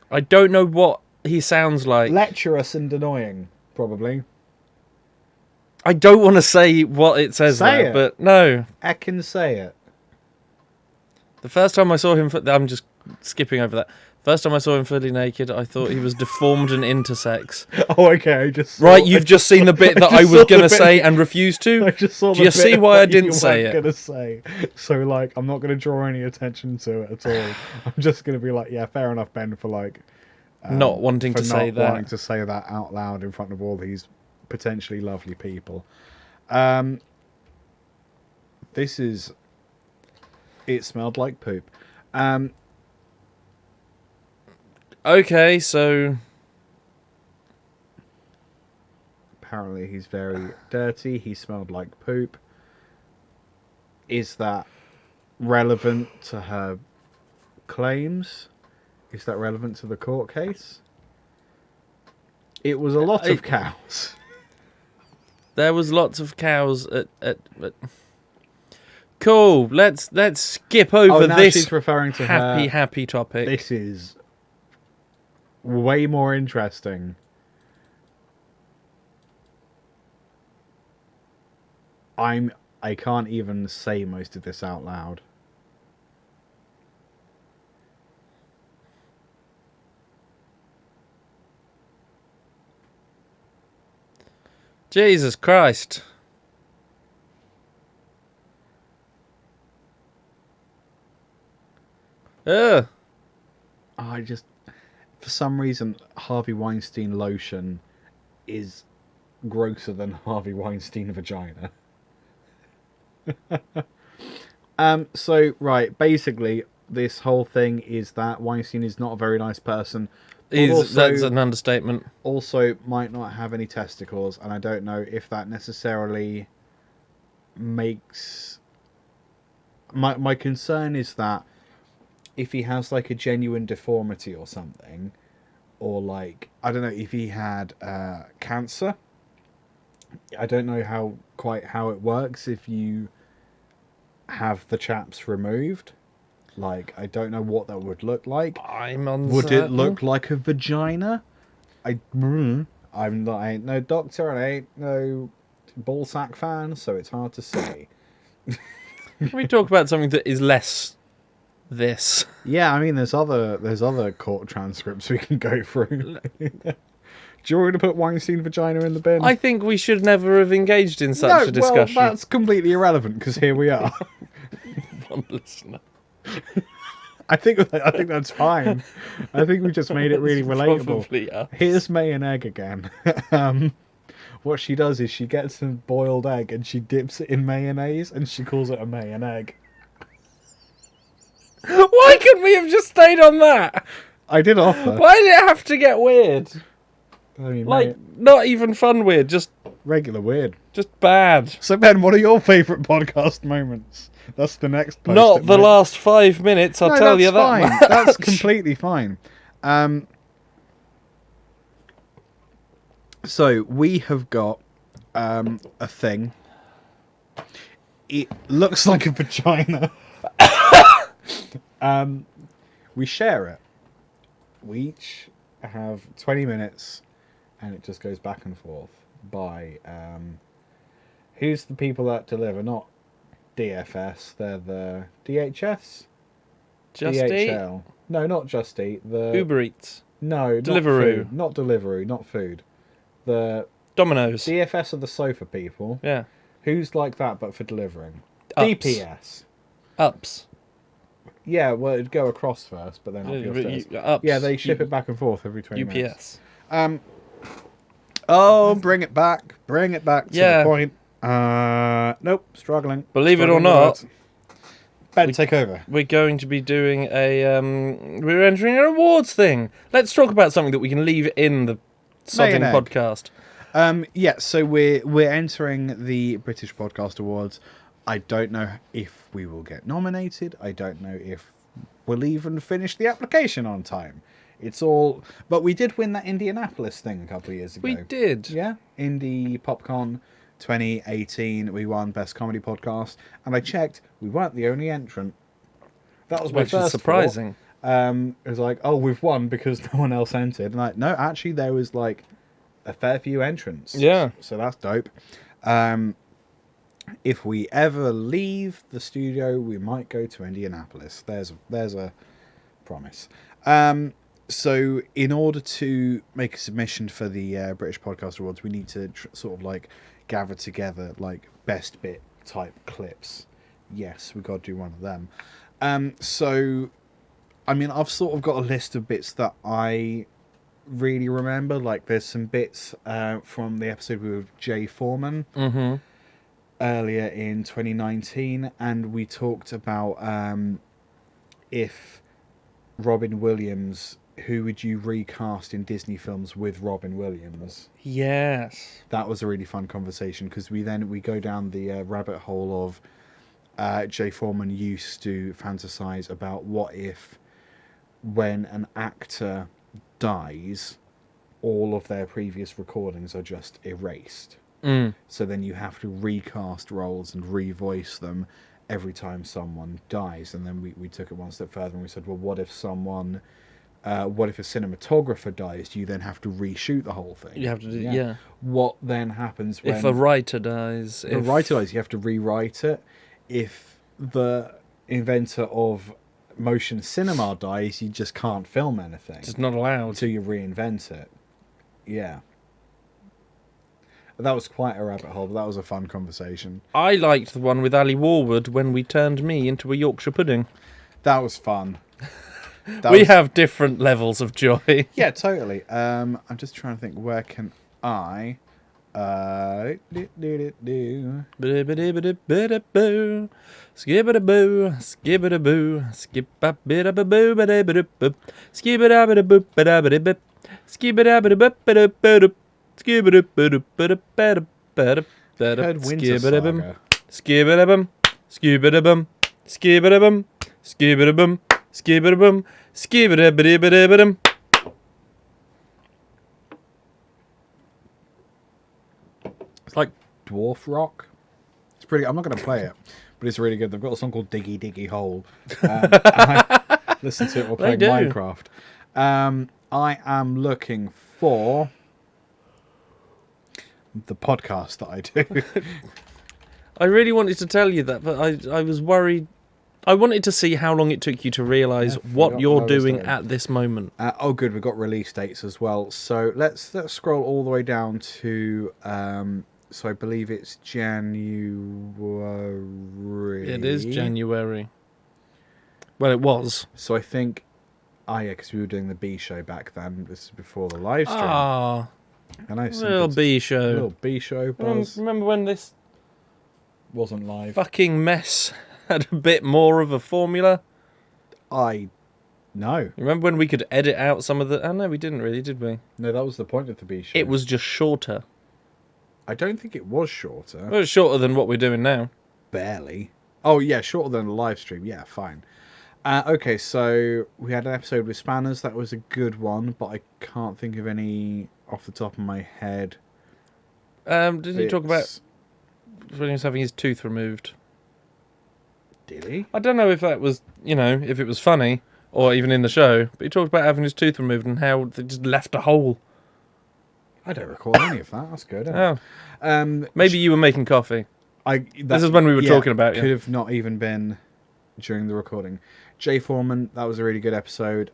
I don't know what he sounds like. Lecherous and annoying, probably. I don't want to say what it says Say there, it. but no. I can say it. The first time I saw him... I'm just skipping over that. First time I saw him fully naked, I thought he was deformed and intersex. Oh, okay. I just right, you've just seen the bit that I was going to say and refused to? I just saw Do you see why I didn't say it? Gonna say. So, like, I'm not going to draw any attention to it at all. I'm just going to be like, yeah, fair enough, Ben, for like... not wanting to say that. wanting to say that out loud in front of all these potentially lovely people. This is... It smelled like poop. Okay, so... Apparently he's very dirty. He smelled like poop. Is that relevant to her claims? Is that relevant to the court case? It was a lot of cows. There was lots of cows at Cool. Let's skip over now this she's referring to happy topic. This is way more interesting. I can't even say most of this out loud. Jesus Christ. Ugh. I just, for some reason, Harvey Weinstein lotion is grosser than Harvey Weinstein vagina. So, right, basically, this whole thing is that Weinstein is not a very nice person. That's an understatement. Also, might not have any testicles, and I don't know if that necessarily makes... My concern is that if he has, like, a genuine deformity or something, or, like, I don't know, if he had cancer, I don't know quite how it works if you have the chaps removed. Like, I don't know what that would look like. I'm uncertain. Would it look like a vagina? I ain't no doctor and I ain't no ballsack fan, so it's hard to say. Can we talk about something that is less this? Yeah, I mean, there's other court transcripts we can go through. Do you want me to put Weinstein vagina in the bin? I think we should never have engaged in such a discussion. Well, that's completely irrelevant because here we are. One listener. I think that's fine. I think we just made it really relatable. Probably us. Here's May and Egg again. What she does is she gets a boiled egg and she dips it in mayonnaise and she calls it a May and Egg. Why couldn't we have just stayed on that? I did offer. Why did it have to get weird? I mean, Like, mate, not even fun weird, just regular weird. just bad. So Ben, what are your favourite podcast moments? That's the next post. Not the last 5 minutes, I'll tell you that fine. much. That's completely fine. So we have got a thing. It looks like a vagina. We share it. We each have 20 minutes, and it just goes back and forth by who's the people that deliver? Not DFS. They're the DHS. Just DHL. No, not Just Eat. The Uber Eats. No, Deliveroo. Not Deliveroo. Not food. The Domino's. DFS are the sofa people. Yeah. Who's like that but for delivering? Ups. DPS. Ups. Yeah, well, it'd go across first, but then up your stairs. Ups. Yeah, they ship it back and forth every 20 minutes. UPS. Oh, bring it back. Bring it back to the point. Nope, struggling. Believe it or Struggling not, with Ben, take over. we're going to be doing we're entering an awards thing. Let's talk about something that we can leave in the sodding egg. podcast. Yeah, so we're entering the British Podcast Awards. I don't know if we will get nominated. I don't know if we'll even finish the application on time. It's all... But we did win that Indianapolis thing a couple of years ago. We did. Yeah, Indie PopCon 2018. We won Best Comedy Podcast. And I checked, we weren't the only entrant. That was my Which first is surprising. thought. It was like, oh, we've won because no one else entered. And like, no, actually there was like a fair few entrants. Yeah. So that's dope. If we ever leave the studio, we might go to Indianapolis. There's a promise. So in order to make a submission for the British Podcast Awards, we need to sort of like gather together like best bit type clips. Yes, we've got to do one of them. So, I mean, I've sort of got a list of bits that I really remember. Like there's some bits from the episode with Jay Foreman. Mm-hmm. Earlier in 2019, and we talked about if Robin Williams, who would you recast in Disney films with Robin Williams? Yes. That was a really fun conversation because we go down the rabbit hole of Jay Foreman used to fantasize about what if when an actor dies, all of their previous recordings are just erased. So then you have to recast roles and revoice them every time someone dies. And then we took it one step further and we said, well, what if what if a cinematographer dies? Do you then have to reshoot the whole thing? You have to do, yeah. What then happens when... If a writer dies. If a writer dies, you have to rewrite it. If the inventor of motion cinema dies, you just can't film anything. It's not allowed. Until you reinvent it. Yeah. That was quite a rabbit hole, but that was a fun conversation. I liked the one with Ali Warwood when we turned me into a Yorkshire pudding. That was fun. We have different levels of joy. Yeah, totally. I'm just trying to think, where can I... Skibidi-boo, skibidi-boo, skibidi-boo, skibidi-boo, skibidi-boo, skibidi-boo, Skibidi-bum, skibidi-bum, skibidi-bum, skibidi-bum, skibidi-bum, skibidi-bidi-bidi-bum. It's like dwarf rock. It's pretty. I'm not going to play it, but it's really good. They've got a song called Diggy Diggy Hole. I listen to it while playing Minecraft. I am looking for the podcast that I do. I really wanted to tell you that, but I was worried. I wanted to see how long it took you to realise what you're doing at this moment. Oh, good. We've got release dates as well. So let's scroll all the way down to. So I believe it's January. It is January. Well, it was. So I think. Ah, yeah, because we were doing the B show back then. This is before the live stream. Ah. I know. Little B show. Little B show. Remember when this wasn't live? Fucking mess had a bit more of a formula. I No. Remember when we could edit out some of the... Oh, no, we didn't really, did we? No, that was the point of the B show. It was just shorter. I don't think it was shorter. It was shorter than what we're doing now. Barely. Oh, yeah, shorter than a live stream. Yeah, fine. Okay, so we had an episode with Spanners. That was a good one, but I can't think of any off the top of my head. Didn't he talk about when he was having his tooth removed? Did he? I don't know if that was, if it was funny or even in the show, but he talked about having his tooth removed and how they just left a hole. I don't recall any of that. That's good. Maybe you were making coffee. This is when we were talking about Could have not even been during the recording. Jay Foreman, that was a really good episode.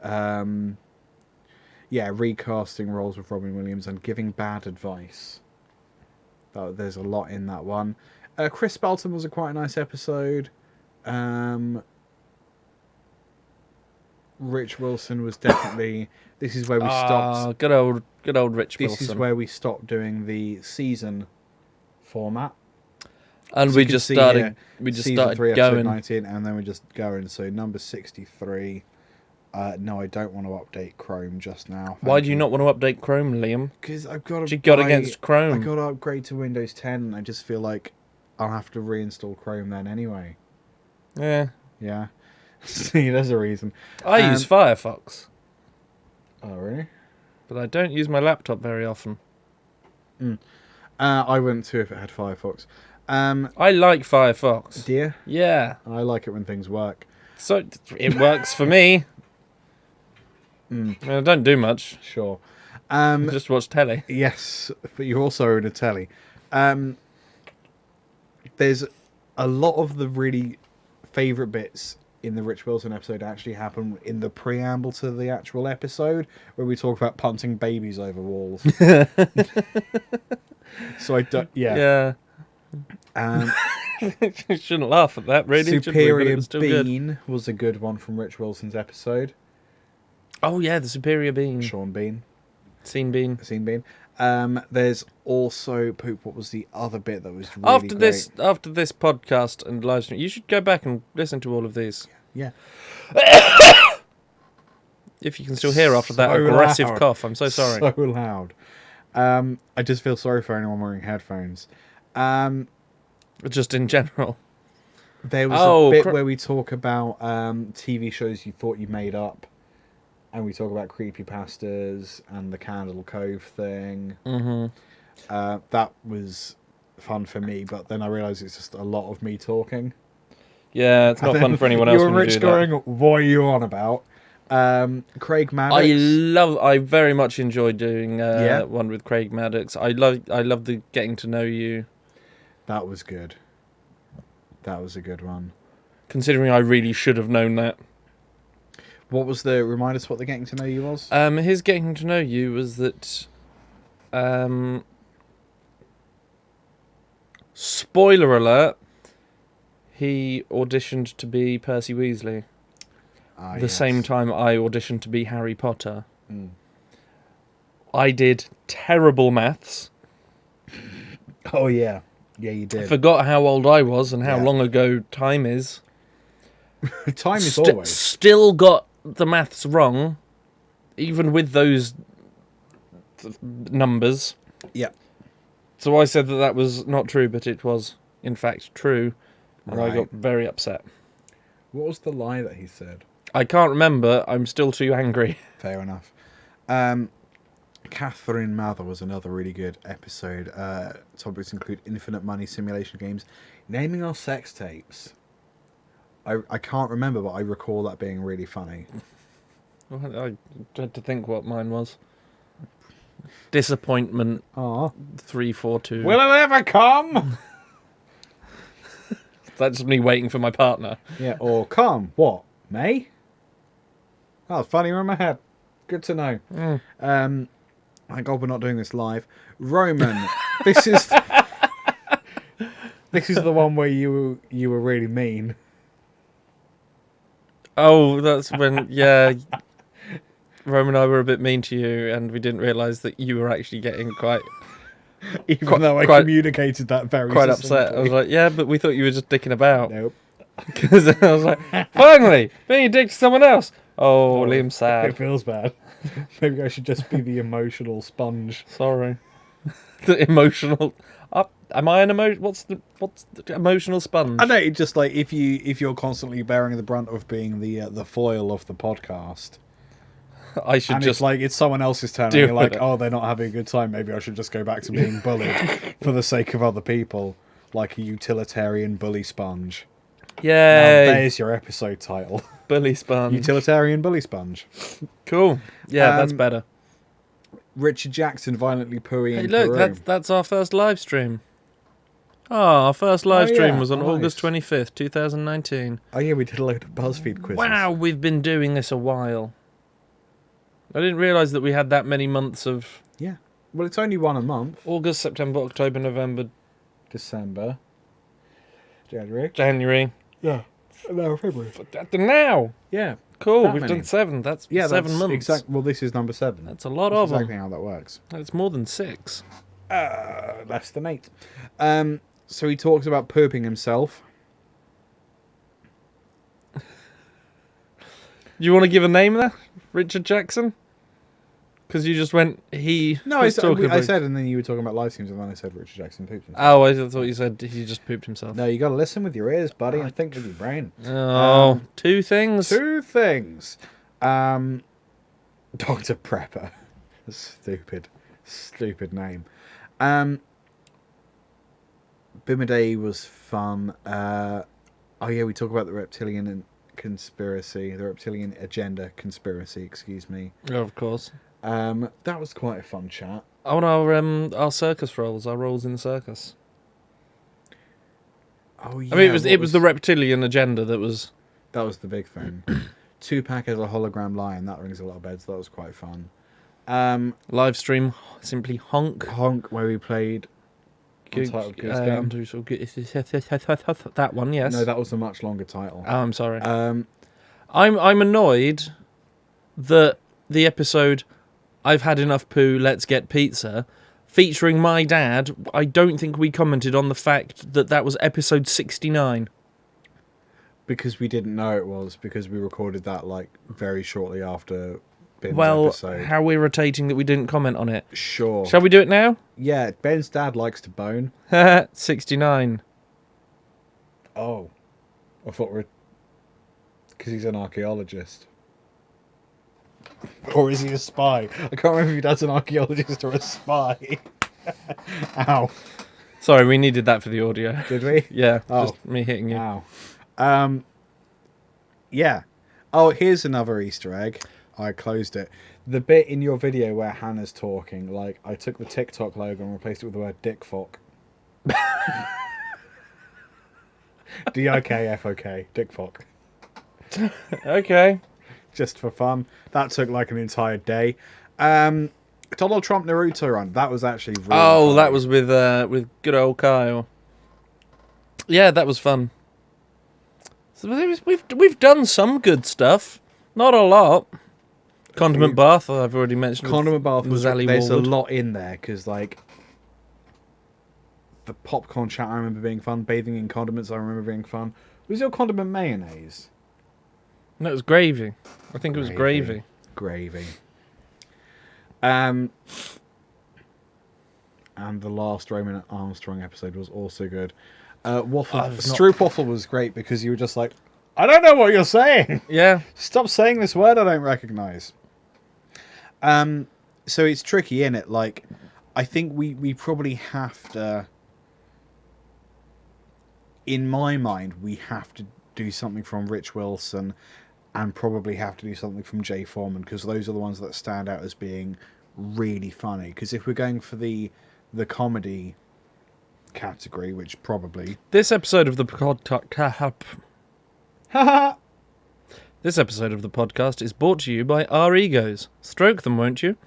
Recasting roles with Robin Williams and giving bad advice. There's a lot in that one. Chris Belton was a quite nice episode. Rich Wilson was definitely... This is where we stopped. Good old Rich Wilson. This is where we stopped doing the season format. And so we just started season 3, going. episode 19, and then we're just going. So number 63. No, I don't want to update Chrome just now. Why do you not want to update Chrome, Liam? Because I've got to. What you got against Chrome? I've got to upgrade to Windows 10, and I just feel like I'll have to reinstall Chrome then anyway. Yeah. Yeah. See, there's a reason. I use Firefox. Oh, really? But I don't use my laptop very often. I wouldn't too if it had Firefox. I like Firefox. Do you? Yeah. I like it when things work. So it works for me. I don't do much. Sure. Just watch telly. Yes, but you also own a telly. There's a lot of the really favourite bits in the Rich Wilson episode actually happen in the preamble to the actual episode, where we talk about punting babies over walls. So I don't... Yeah. You shouldn't laugh at that, really. Superior Bean was a good one from Rich Wilson's episode. Oh, yeah, the Superior Bean. Sean Bean. Scene Bean. There's also... What was the other bit that was really great? After this podcast and live stream, you should go back and listen to all of these. Yeah. If you can still hear after that aggressive cough, I'm so sorry. So loud. I just feel sorry for anyone wearing headphones. Just in general. There was a bit where we talk about TV shows you thought you made up. And we talk about creepypastas and the Candle Cove thing. Mm-hmm. That was fun for me, but then I realised it's just a lot of me talking. Yeah, it's not fun for anyone else. You were Rich going, what are you on about? Craig Maddox. I very much enjoyed doing one with Craig Maddox. I love the getting to know you. That was good. That was a good one. Considering I really should have known that. What was remind us what the getting to know you was? His getting to know you was that, spoiler alert, he auditioned to be Percy Weasley. The same time I auditioned to be Harry Potter. I did terrible maths. Oh, yeah. Yeah, you did. I forgot how old I was and how long ago time is. Time is always. Still got the maths wrong, even with those numbers. Yeah. So I said that was not true, but it was, in fact, true. And Right. I got very upset. What was the lie that he said? I can't remember. I'm still too angry. Fair enough. Catherine Mather was another really good episode. Topics include infinite money simulation games, naming our sex tapes. I can't remember, but I recall that being really funny. I had to think what mine was. Disappointment. 342. Will it ever come? That's me waiting for my partner. Yeah, or come. What? May? Oh, it's funny in my head. Good to know. Thank God we're not doing this live. Roman, this is the one where you were really mean. Oh, that's when, Rome and I were a bit mean to you, and we didn't realise that you were actually getting quite... Even though I communicated that very quite succinctly. upset. I was like, yeah, but we thought you were just dicking about. Nope. Because I was like, finally, being a dick to someone else. Oh, Liam's It sad. feels bad. Maybe I should just be the emotional sponge. Sorry. The emotional. Am I an emotion? What's the emotional sponge? I know. It's just like if you're constantly bearing the brunt of being the foil of the podcast. I should and just it's like it's someone else's turn. And deal you're like, with it. oh, they're not having a good time. Maybe I should just go back to being bullied for the sake of other people, like a utilitarian bully sponge. Yay! Now, there's your episode title. Bully sponge. Utilitarian bully sponge. Cool. Yeah, that's better. Richard Jackson violently pooing Hey, in look, Peru. that's our first live stream. Oh, our first live stream yeah. was on Oh, August nice. 25th, 2019. Oh yeah, we did a load of BuzzFeed quizzes. Wow, we've been doing this a while. I didn't realise that we had that many months of... Yeah. Well, it's only one a month. August, September, October, November... December. January. Yeah. And now February. Now! Yeah. Cool, That we've many. done 7. That's Yeah, 7 months. Exactly. Well, this is number 7. That's a lot That's of them. exactly how that works. That's more than 6. Less than 8. So he talks about pooping himself. You want to give a name there? Richard Jackson? Because you just went, he No, was talking I about... said, and then you were talking about live streams, and then I said Richard Jackson pooped himself. Oh, I thought you said he just pooped himself. No, you got to listen with your ears, buddy, and think with your brain. Oh, 2 things. 2 things. Dr. Prepper. Stupid name. Bimidei was fun. Oh yeah, we talk about the reptilian conspiracy, the reptilian agenda conspiracy. Excuse me. Oh, of course. That was quite a fun chat. I want our circus roles, our roles in the circus. Oh yeah. I mean, it was the reptilian agenda that was the big thing. Tupac as a hologram lion. That rings a lot of bells. That was quite fun. live stream. Simply honk. Honk, where we played Untitled Goose Game. That one, yes. No, that was a much longer title. Oh, I'm sorry. I'm annoyed that the episode "I've had enough poo, let's get pizza," featuring my dad, I don't think we commented on the fact that that was episode 69. Because we didn't know it was, because we recorded that like very shortly after Ben's episode. How irritating that we didn't comment on it. Sure. Shall we do it now? Yeah, Ben's dad likes to bone. 69. Oh. I thought we're... Because he's an archaeologist. Or is he a spy? I can't remember if your dad's an archaeologist or a spy. Ow. Sorry, we needed that for the audio. Did we? Yeah, Oh. just me hitting you. Ow. Yeah. Oh, here's another Easter egg. I closed it. The bit in your video where Hannah's talking, like, I took the TikTok logo and replaced it with the word dick fuck. D-I-K-F-O-K. Dick fuck. Okay. Just for fun. That took like an entire day. Donald Trump Naruto run. That was actually really funny. That was with good old Kyle. Yeah, that was fun. So we've done some good stuff. Not a lot. Condiment bath, I've already mentioned. Condiment bath was... Zally There's Wallwood. a lot in there, because, like... The popcorn chat I remember being fun. Bathing in condiments I remember being fun. Was your condiment mayonnaise? No, it was gravy. I think it was gravy. Gravy. And the last Roman Armstrong episode was also good. Stroop Waffle was great because you were just like, I don't know what you're saying. Yeah. Stop saying this word I don't recognise. So it's tricky, innit? Like, I think we probably have to... In my mind, we have to do something from Rich Wilson and probably have to do something from Jay Foreman, because those are the ones that stand out as being really funny. Because if we're going for the comedy category, which probably... This episode of the This episode of the podcast is brought to you by our egos. Stroke them, won't you?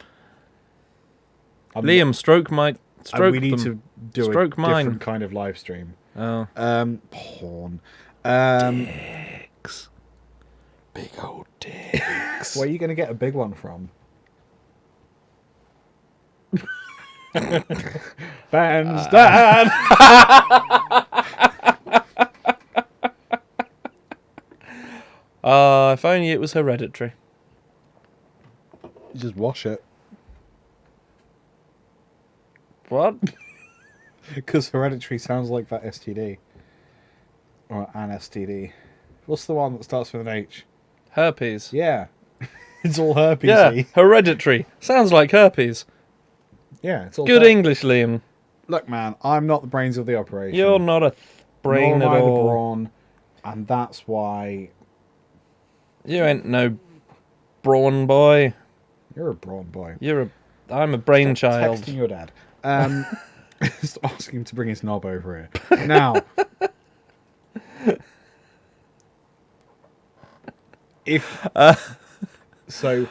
Liam, stroke my... Stroke we need them. to do Stroke a mine. different kind of live stream. Oh. Porn. Dicks. Big old dicks. Where are you going to get a big one from? Ben's dad! If only it was Hereditary. You just wash it. What? Because Hereditary sounds like that STD. Or an STD. What's the one that starts with an H? Herpes. Yeah. It's all herpes. Yeah, Hereditary. Sounds like herpes. Yeah, it's all Good English, Liam. Look, man, I'm not the brains of the operation. You're not a brain Nor am at I the all. brawn, and that's why... You ain't no brawn boy. You're a brawn boy. I'm a brainchild. Texting your dad. Just ask him to bring his knob over here. Now... So,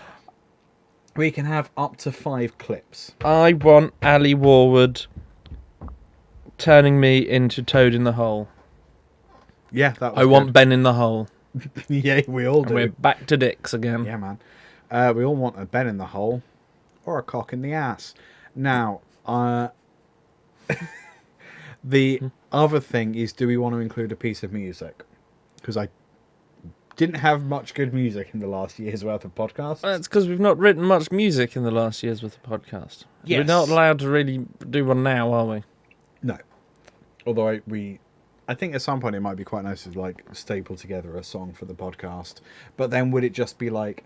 we can have up to 5 clips. I want Ali Warwood turning me into Toad in the Hole. Yeah, that was I want Ben in the Hole. Yeah, we all do. And we're back to dicks again. Yeah, man. We all want a Ben in the hole or a cock in the ass. Now, the other thing is, do we want to include a piece of music? Because I didn't have much good music in the last year's worth of podcasts. That's because we've not written much music in the last year's worth of podcast. Yes. We're not allowed to really do one now, are we? No. Although I think at some point it might be quite nice to like staple together a song for the podcast. But then would it just be like,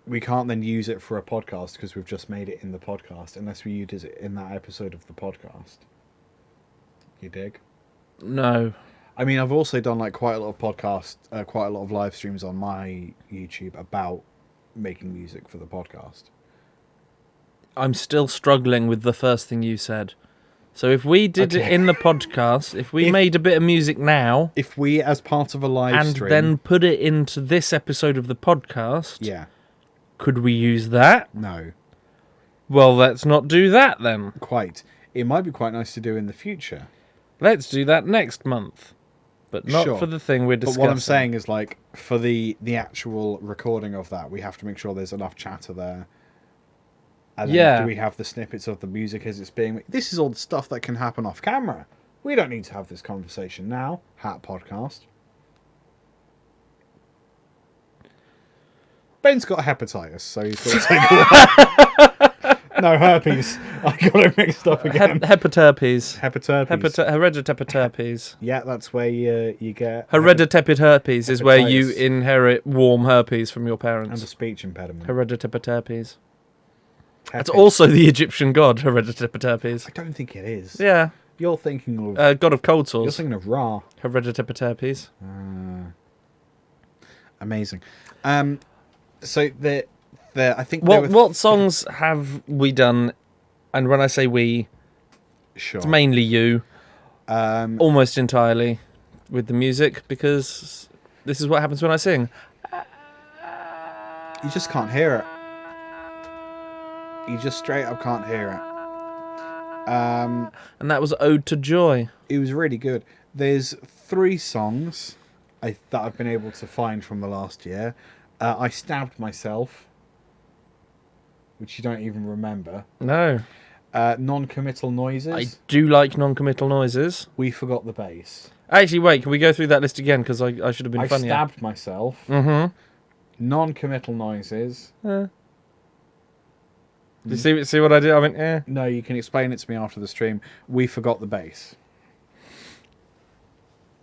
we can't then use it for a podcast because we've just made it in the podcast unless we use it in that episode of the podcast. You dig? No. I mean, I've also done like quite a lot of podcasts, quite a lot of live streams on my YouTube about making music for the podcast. I'm still struggling with the first thing you said. So if we did it in the podcast, if we made a bit of music now... If we, as part of a live stream... And then put it into this episode of the podcast... Yeah. Could we use that? No. Well, let's not do that then. Quite. It might be quite nice to do in the future. Let's do that next month. But not Sure. for the thing we're discussing. But what I'm saying is, like, for the actual recording of that, we have to make sure there's enough chatter there. And then do we have the snippets of the music as it's being... This is all the stuff that can happen off camera. We don't need to have this conversation now. Hat podcast. Ben's got hepatitis, so he's got to take No, herpes. I got it mixed up again. Hepaterpes. Hereditary. Yeah, that's where you get... Hereditary herpes is where you hepatitis. inherit warm herpes from your parents. And a speech impediment. Hereditary herpes. That's also the Egyptian god, Hereditary herpes. I don't think it is. Yeah. You're thinking of... God of cold sores. You're thinking of Ra. Hereditary herpes. Amazing. So I think what songs have we done? And when I say we, sure, it's mainly you, almost entirely with the music, because this is what happens when I sing. You just can't hear it. You just straight up can't hear it. And that was Ode to Joy. It was really good. There's 3 songs that I've been able to find from the last year. I Stabbed Myself, which you don't even remember. No. Non-committal Noises. I do like non-committal noises. We Forgot the Bass. Actually, wait, can we go through that list again? Because I should have been funnier. I Stabbed Myself. Mm-hmm. Non-committal Noises. Do you see what I did? I went, eh. No, you can explain it to me after the stream. We Forgot the Bass.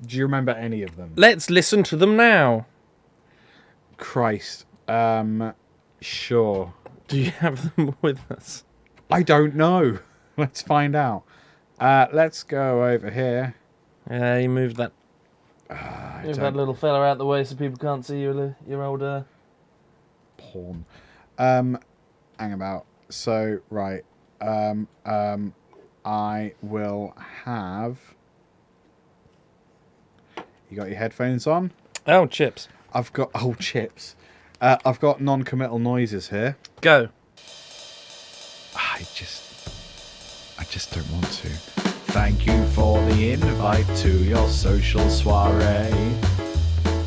Do you remember any of them? Let's listen to them now. Christ. Sure. Do you have them with us? I don't know. Let's find out. Let's go over here. Yeah, you moved that. Move that little fella out the way so people can't see your old porn. Hang about. So right. I will have. You got your headphones on? Oh, chips. I've got chips. I've got non-committal noises here. Go. I just don't want to. Thank you for the invite to your social soiree.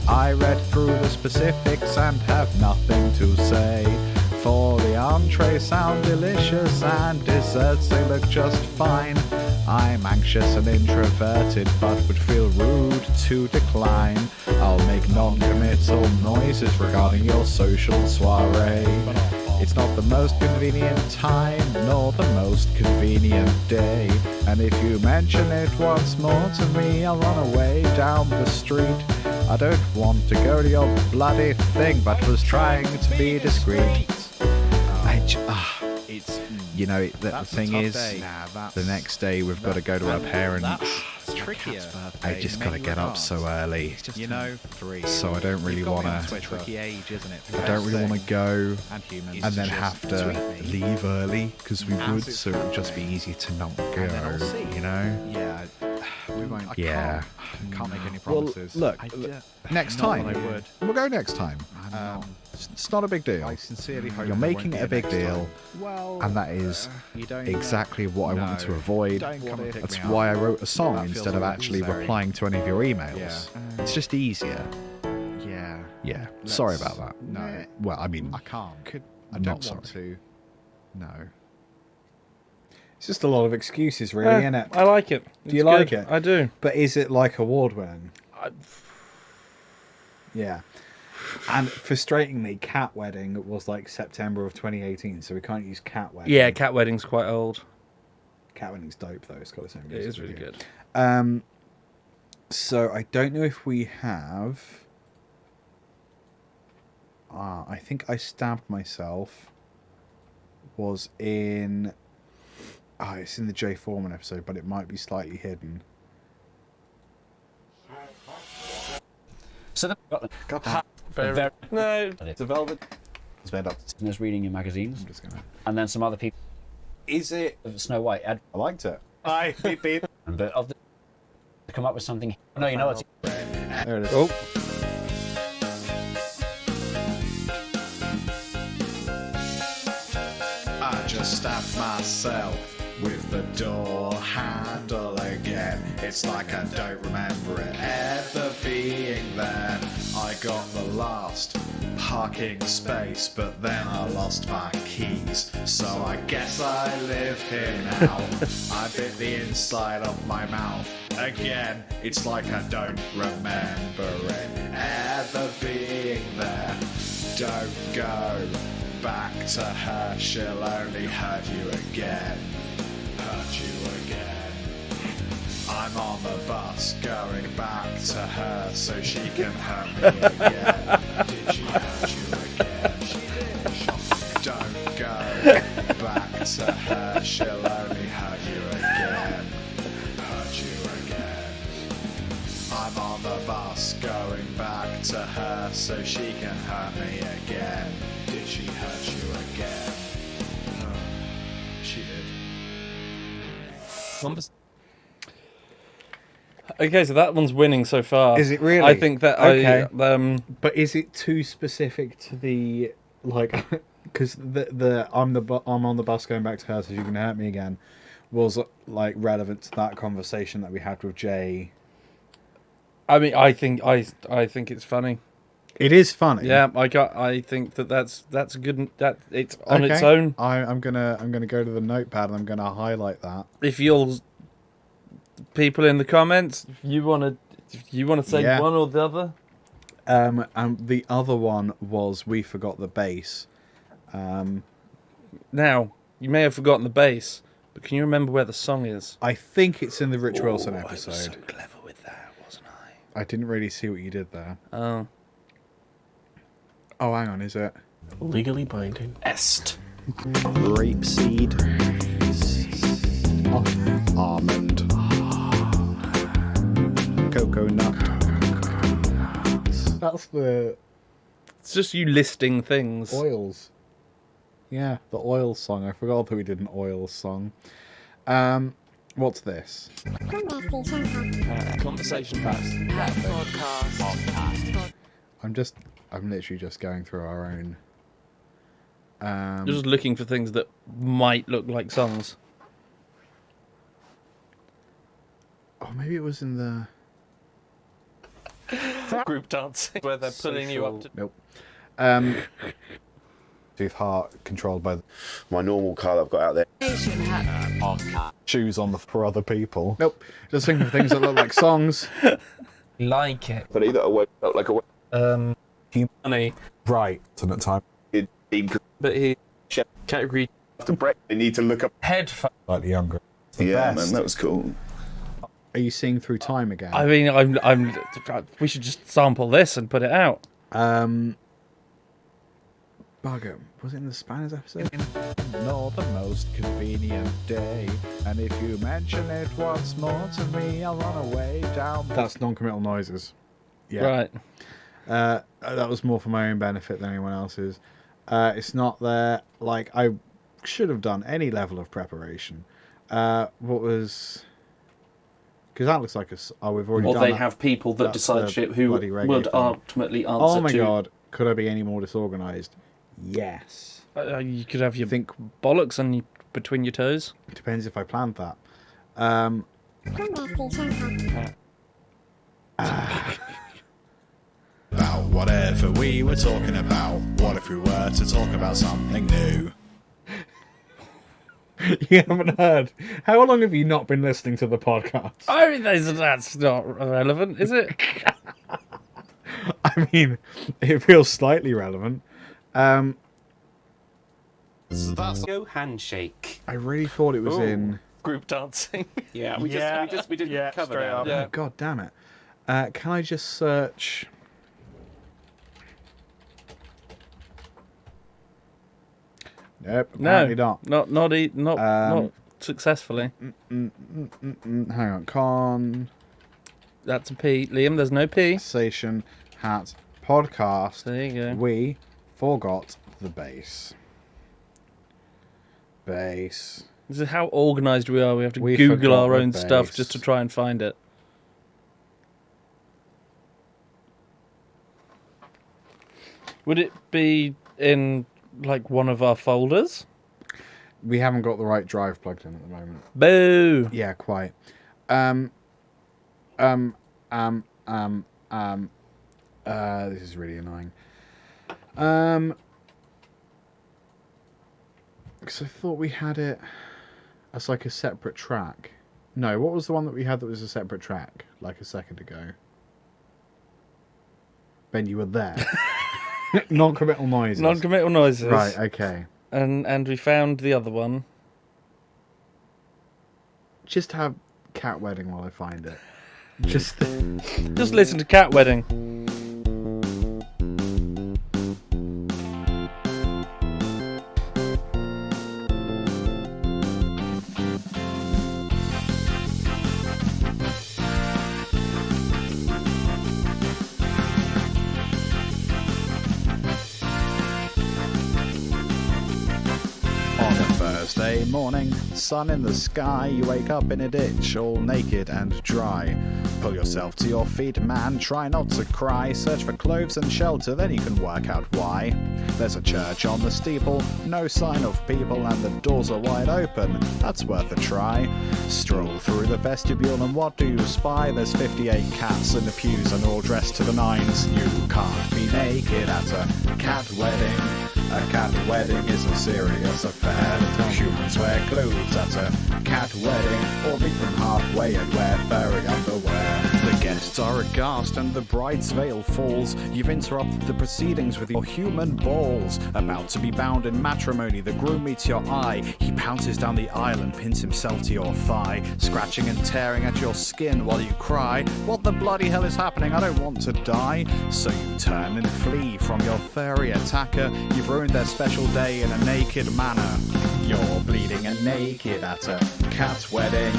I read through the specifics and have nothing to say. For the entrees sound delicious and desserts they look just fine. I'm anxious and introverted but would feel rude to decline. I'll make non-committal noises regarding your social soiree. It's not the most convenient time, nor the most convenient day. And if you mention it once more to me, I'll run away down the street. I don't want to go to your bloody thing, but was trying to be discreet. You know, the thing is, the next day we've got to go to our parents. I just got to get up so early, so I don't really want to. I don't really want to go and then have to leave early because we would, so it would just be easy to not go. You know? Yeah, we won't. Yeah. Can't make any promises. Well, look, next time. We'll go next time. It's not a big deal. I sincerely hope You're making it a big deal, and that is exactly what I wanted to avoid. That's why I wrote a song instead of actually replying to any of your emails. It's just easier. Yeah. Sorry about that. No. Well, I mean, I can't. I'm not sorry. To. No. It's just a lot of excuses, really, isn't it? I like it. Do you like good. it? I do. But is it like award winning? Yeah. And frustratingly, Cat Wedding was like September of 2018, so we can't use Cat Wedding. Yeah, Cat Wedding's quite old. Cat Wedding's dope though. It's got its own It music is really video. good. So I don't know if we have. I think I Stabbed Myself was in. It's in the Jay Foreman episode, but it might be slightly hidden. So the No, it's a velvet. It's made up. Just reading your magazines. I'm just gonna. And then some other people. Is it Snow White? I liked it. Beep beep. But of the to come up with something. No, you know what? There it is. Oh. I just stabbed myself with the door handle again. It's like I don't remember it ever being there. I got the last parking space, but then I lost my keys. So I guess I live here now. I bit the inside of my mouth again. It's like I don't remember it ever being there. Don't go back to her, she'll only hurt you again. Hurt you again. I'm on the bus going back to her so she can hurt me again. Did she hurt you again? Don't go back to her, she'll only hurt you again. Hurt you again. I'm on the bus going back to her so she can hurt me again. Did she hurt you again? She did. Okay, so that one's winning so far. Is it really? I think that Okay. But is it too specific to the like? Because I'm on the bus going back to her so she can hurt me again was like relevant to that conversation that we had with Jay. I mean, I think it's funny. It is funny. Yeah, I think that's good. That it's on its Okay. own. I'm gonna go to the notepad and I'm gonna highlight that. If you'll, people in the comments, if you want to say Yeah. one or the other. And the other one was We Forgot the Bass. Now you may have forgotten the bass, but can you remember where the song is? I think it's in the Rich Wilson I was episode. so clever with that, wasn't I? I didn't really see what you did there. Oh. Oh, hang on, is it? Legally binding. Est. Rapeseed. Almond. Coconut. That's the It's just you listing things. oils. Yeah, the oils song. I forgot that we did an oils song. What's this? Conversation pass. I'm literally just going through our own. Just looking for things that might look like songs. Oh, maybe it was in the Group dancing where they're pulling you up to. Nope. Tooth Heart controlled by My normal car that I've got out there. shoes on for other people. Nope. Just thinking of things that look like songs. like it. But either way, felt like a Money. Right. So that time. But he category after break. They need to look up headphones. Slightly younger. Yeah, man, that was cool. Are you seeing through time again? I mean, I'm. We should just sample this and put it out. Bugger. Was it in the Spanners episode? Not the most convenient day, and if you mention it once more to me, I'll run away down. That's non-committal noises. Yeah. Right. That was more for my own benefit than anyone else's. It's not there. Like, I should have done any level of preparation. What was... Because that looks like a... Oh, we've already Or done they that. have people that That's decide the shit who bloody reggae would thing. ultimately answer Oh my to... god. Could I be any more disorganised? Yes. You could have your bollocks on between your toes. Depends if I planned that. About whatever we were talking about. What if we were to talk about something new? You haven't heard. How long have you not been listening to the podcast? I mean, that's not relevant, is it? I mean, it feels slightly relevant. Go handshake. I really thought it was in... Group dancing. Yeah, we didn't cover that. Oh, Yeah. God damn it. Can I just search... Nope, apparently not. Not successfully. Hang on, con... That's a P. Liam, there's no P. Station, hat, podcast. There you go. We forgot the bass. Bass. This is how organised we are. We have to We Google forgot our the own stuff bass. just to try and find it. Would it be in like one of our folders? We haven't got the right drive plugged in at the moment. Boo! Yeah, quite. This is really annoying. Because I thought we had it as like a separate track. No, what was the one that we had that was a separate track like a second ago? Ben, you were there. Non-committal noises. Non-committal noises. Right, okay. And we found the other one. Just have Cat Wedding while I find it. Just listen to Cat Wedding. On a Thursday morning, sun in the sky, you wake up in a ditch, all naked and dry. Pull yourself to your feet, man, try not to cry. Search for clothes and shelter, then you can work out why. There's a church on the steeple, no sign of people, and the doors are wide open, that's worth a try. Stroll through the vestibule, and what do you spy? There's 58 cats in the pews, and all dressed to the nines. You can't be naked at a cat wedding. A cat wedding is a serious affair. Humans wear clothes at a cat wedding, or meet them halfway and wear furry underwear. The guests are aghast and the bride's veil falls. You've interrupted the proceedings with your human balls. About to be bound in matrimony, the groom meets your eye. He pounces down the aisle and pins himself to your thigh, scratching and tearing at your skin while you cry. What the bloody hell is happening? I don't want to die. So you turn and flee from your furry attacker. You've ruined their special day in a naked manner. You're bleeding and naked at a cat wedding.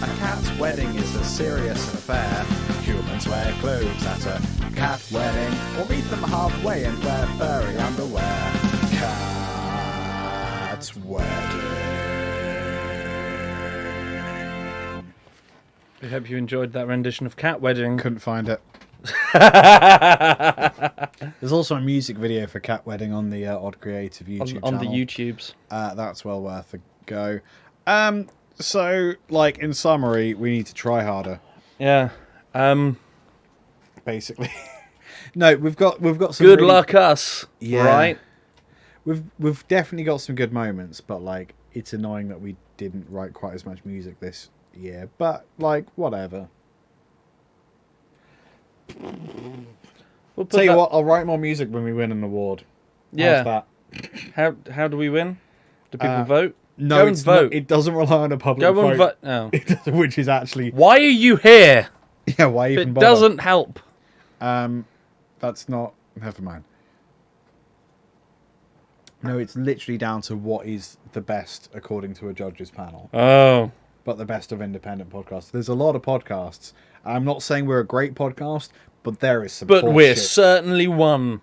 A cat wedding is a serious affair. Humans wear clothes at a cat wedding, or meet them halfway and wear furry underwear. Cat wedding. I hope you enjoyed that rendition of Cat Wedding. Couldn't find it. There's also a music video for Cat Wedding on the Odd Creative YouTube on channel. the YouTubes. That's well worth a go. So, like, in summary, we need to try harder. Yeah. Basically. No, we've got some good really... luck us. Yeah. Right? We've definitely got some good moments, but like it's annoying that we didn't write quite as much music this year. But like whatever. We'll put Tell you that- what, I'll write more music when we win an award. Yeah. How's that? How do we win? Do people vote? No, Go and it's vote. Not, it doesn't rely on a public Go vote. and vote. No. Which is actually... Why are you here? Yeah, why even It bother? doesn't help. That's not... Never mind. No, it's literally down to what is the best according to a judges panel. Oh. But the best of independent podcasts. There's a lot of podcasts. I'm not saying we're a great podcast, but there is some But we're horseshit. certainly one.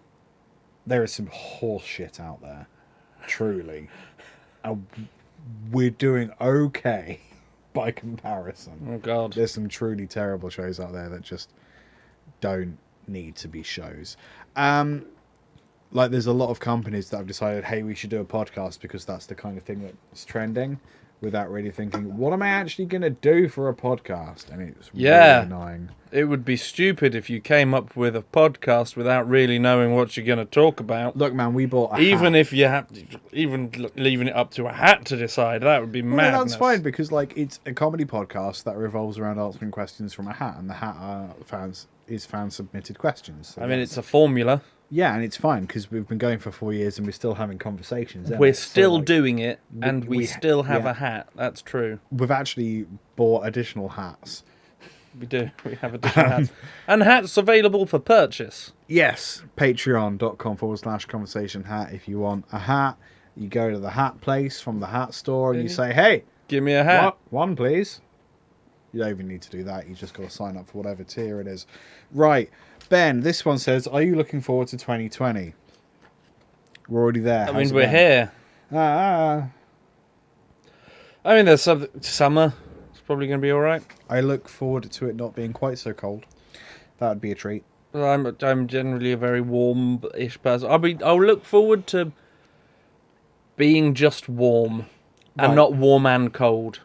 There is some horse shit out there. Truly. And we're doing okay by comparison. Oh, God. There's some truly terrible shows out there that just don't need to be shows. Like, there's a lot of companies that have decided, hey, we should do a podcast because that's the kind of thing that's trending, without really thinking, what am I actually going to do for a podcast? And it's really annoying. It would be stupid if you came up with a podcast without really knowing what you're going to talk about. Look, man, we bought a Even hat. if you have, leaving it up to a hat to decide, that would be Well, no, madness. that's fine, because, like, it's a comedy podcast that revolves around answering questions from a hat, and the hat is fan-submitted questions. So I mean, it's a formula. Yeah, and it's fine, because we've been going for 4 years and we're still having conversations. We're So, still like, doing it, and we still have yeah. a hat. That's true. We've actually bought additional hats. We do. We have additional hats. And hats available for purchase. Yes, patreon.com/conversation hat. If you want a hat, you go to the hat place from the hat store and you say, hey, give me a hat. One, please. You don't even need to do that. You just got to sign up for whatever tier it is. Right. Ben, this one says, are you looking forward to 2020? We're already there. I mean, we're here. I mean, there's some summer. It's probably going to be all right. I look forward to it not being quite so cold. That would be a treat. Well, I'm generally a very warm-ish person. I'll look forward to being just warm and Right. not warm and cold.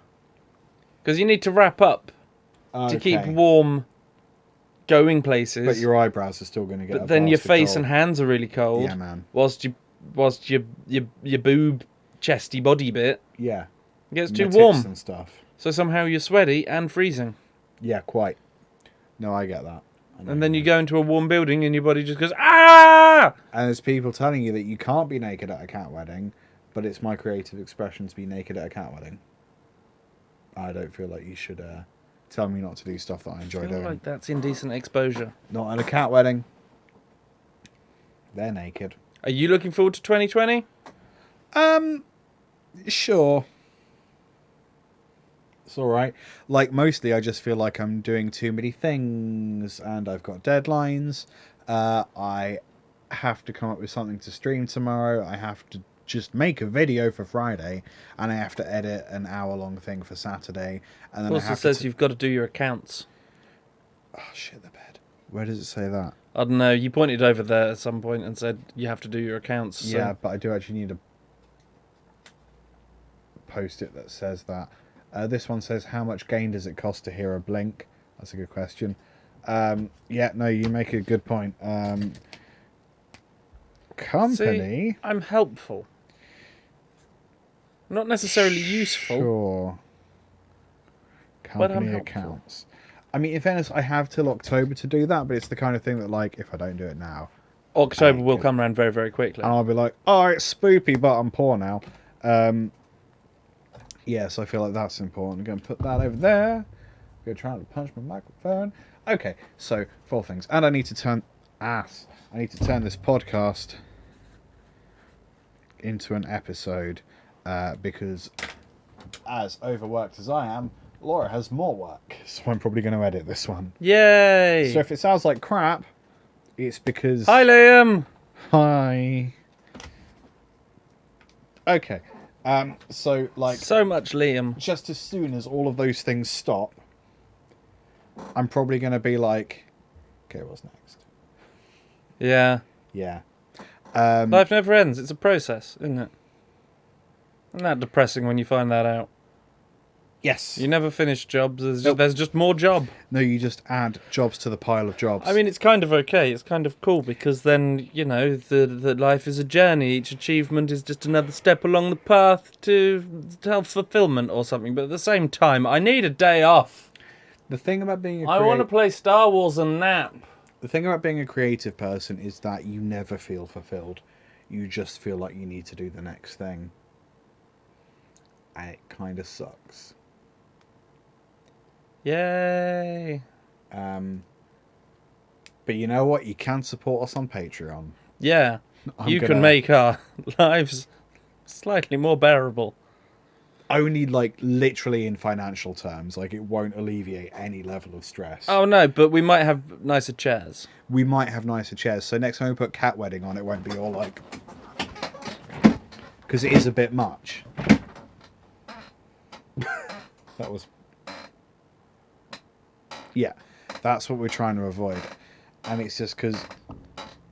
Because you need to wrap up to keep Okay. warm going places. But your eyebrows are still going to get. But then your bastard face cold. and hands are really cold. Yeah, man. Whilst your boob, chesty body bit Yeah. gets And too the tits warm. and stuff. So somehow you're sweaty and freezing. Yeah, quite. No, I get that. And then you go into a warm building and your body just goes, ah! And there's people telling you that you can't be naked at a cat wedding, but it's my creative expression to be naked at a cat wedding. I don't feel like you should tell me not to do stuff that I enjoy I feel doing. like that's indecent exposure. Not at a cat wedding. They're naked. Are you looking forward to 2020? Sure. It's alright. Like, mostly I just feel like I'm doing too many things and I've got deadlines. I have to come up with something to stream tomorrow. I have to just make a video for Friday, and I have to edit an hour-long thing for Saturday. And then Also says you've got to do your accounts. Oh, shit the bed. Where does it say that? I don't know. You pointed over there at some point and said you have to do your accounts. So. Yeah, but I do actually need a post-it that says that. This one says, how much gain does it cost to hear a blink? That's a good question. Yeah, no, you make a good point. Company... See, I'm helpful. Not necessarily useful. Sure. But I'm Company helpful. accounts. I mean, in fairness, I have till October to do that, but it's the kind of thing that, like, if I don't do it now... October will come around very, very quickly. And I'll be like, oh, it's spoopy, but I'm poor now. Yeah, so I feel like that's important. I'm going to put that over there. I'm going to try to punch my microphone. Okay, so 4 things. And I need to turn... I need to turn this podcast into an episode because as overworked as I am, Laura has more work. So I'm probably going to edit this one. Yay! So if it sounds like crap, it's because... Hi, Liam! Hi. Okay. So, like... So much Liam. Just as soon as all of those things stop, I'm probably going to be like, okay, what's next? Yeah. Yeah. Life never ends. It's a process, isn't it? Isn't that depressing when you find that out? Yes. You never finish jobs. There's just more job. No, you just add jobs to the pile of jobs. I mean, it's kind of okay. It's kind of cool because then, you know, the life is a journey. Each achievement is just another step along the path to self-fulfillment or something. But at the same time, I need a day off. The thing about being a I want to play Star Wars and nap. The thing about being a creative person is that you never feel fulfilled. You just feel like you need to do the next thing. And it kind of sucks. Yay! But you know what? You can support us on Patreon. Yeah. You can make our lives slightly more bearable. Only, like, literally in financial terms. Like, it won't alleviate any level of stress. Oh, no, but we might have nicer chairs. We might have nicer chairs. So next time we put Cat Wedding on, it won't be all like... Because it is a bit much. That was... Yeah, that's what we're trying to avoid. And it's just because...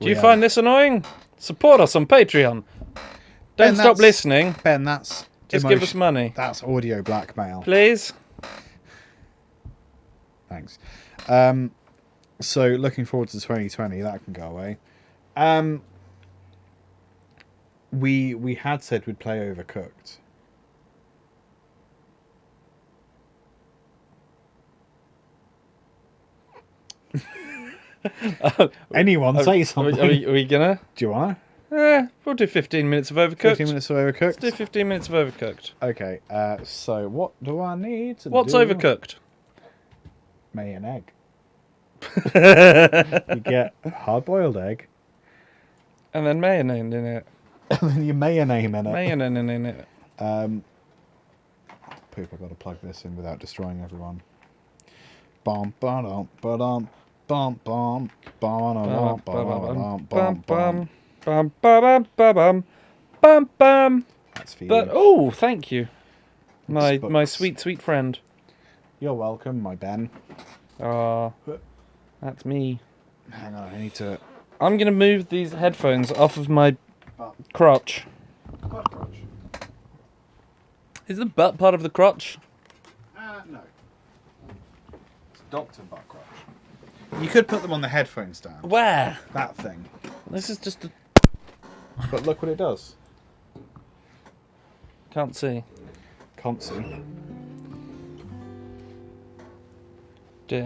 Do you find this annoying? Support us on Patreon. Don't stop listening. Ben, that's... Just give us money. That's audio blackmail. Please. Thanks. So looking forward to 2020, that can go away. We had said we'd play Overcooked. Anyone say something? Are we gonna? Do you wanna? We'll do 15 minutes of Overcooked. 15 minutes of Overcooked? Let's do 15 minutes of Overcooked. Okay, so what do I need to What's do? Overcooked? May an egg. You get a hard-boiled egg. And then mayonnaise in it. And then you mayonnaise in it. Mayonnaise in it. Poop, I've got to plug this in without destroying everyone. Bum, ba-dum, ba-dum, bum, bum, ba-dum, ba-dum, bum, bum. Bum bum bum bum bum. That's for you. But oh, thank you, my sweet friend. You're welcome, my Ben. That's me. Hang on, I need to. I'm gonna move these headphones off of my crotch. Butt crotch. Is the butt part of the crotch? No. It's Dr. Butt crotch. You could put them on the headphone stand. Where? That thing. This is just a... But look what it does. Can't see. Can't see. So, do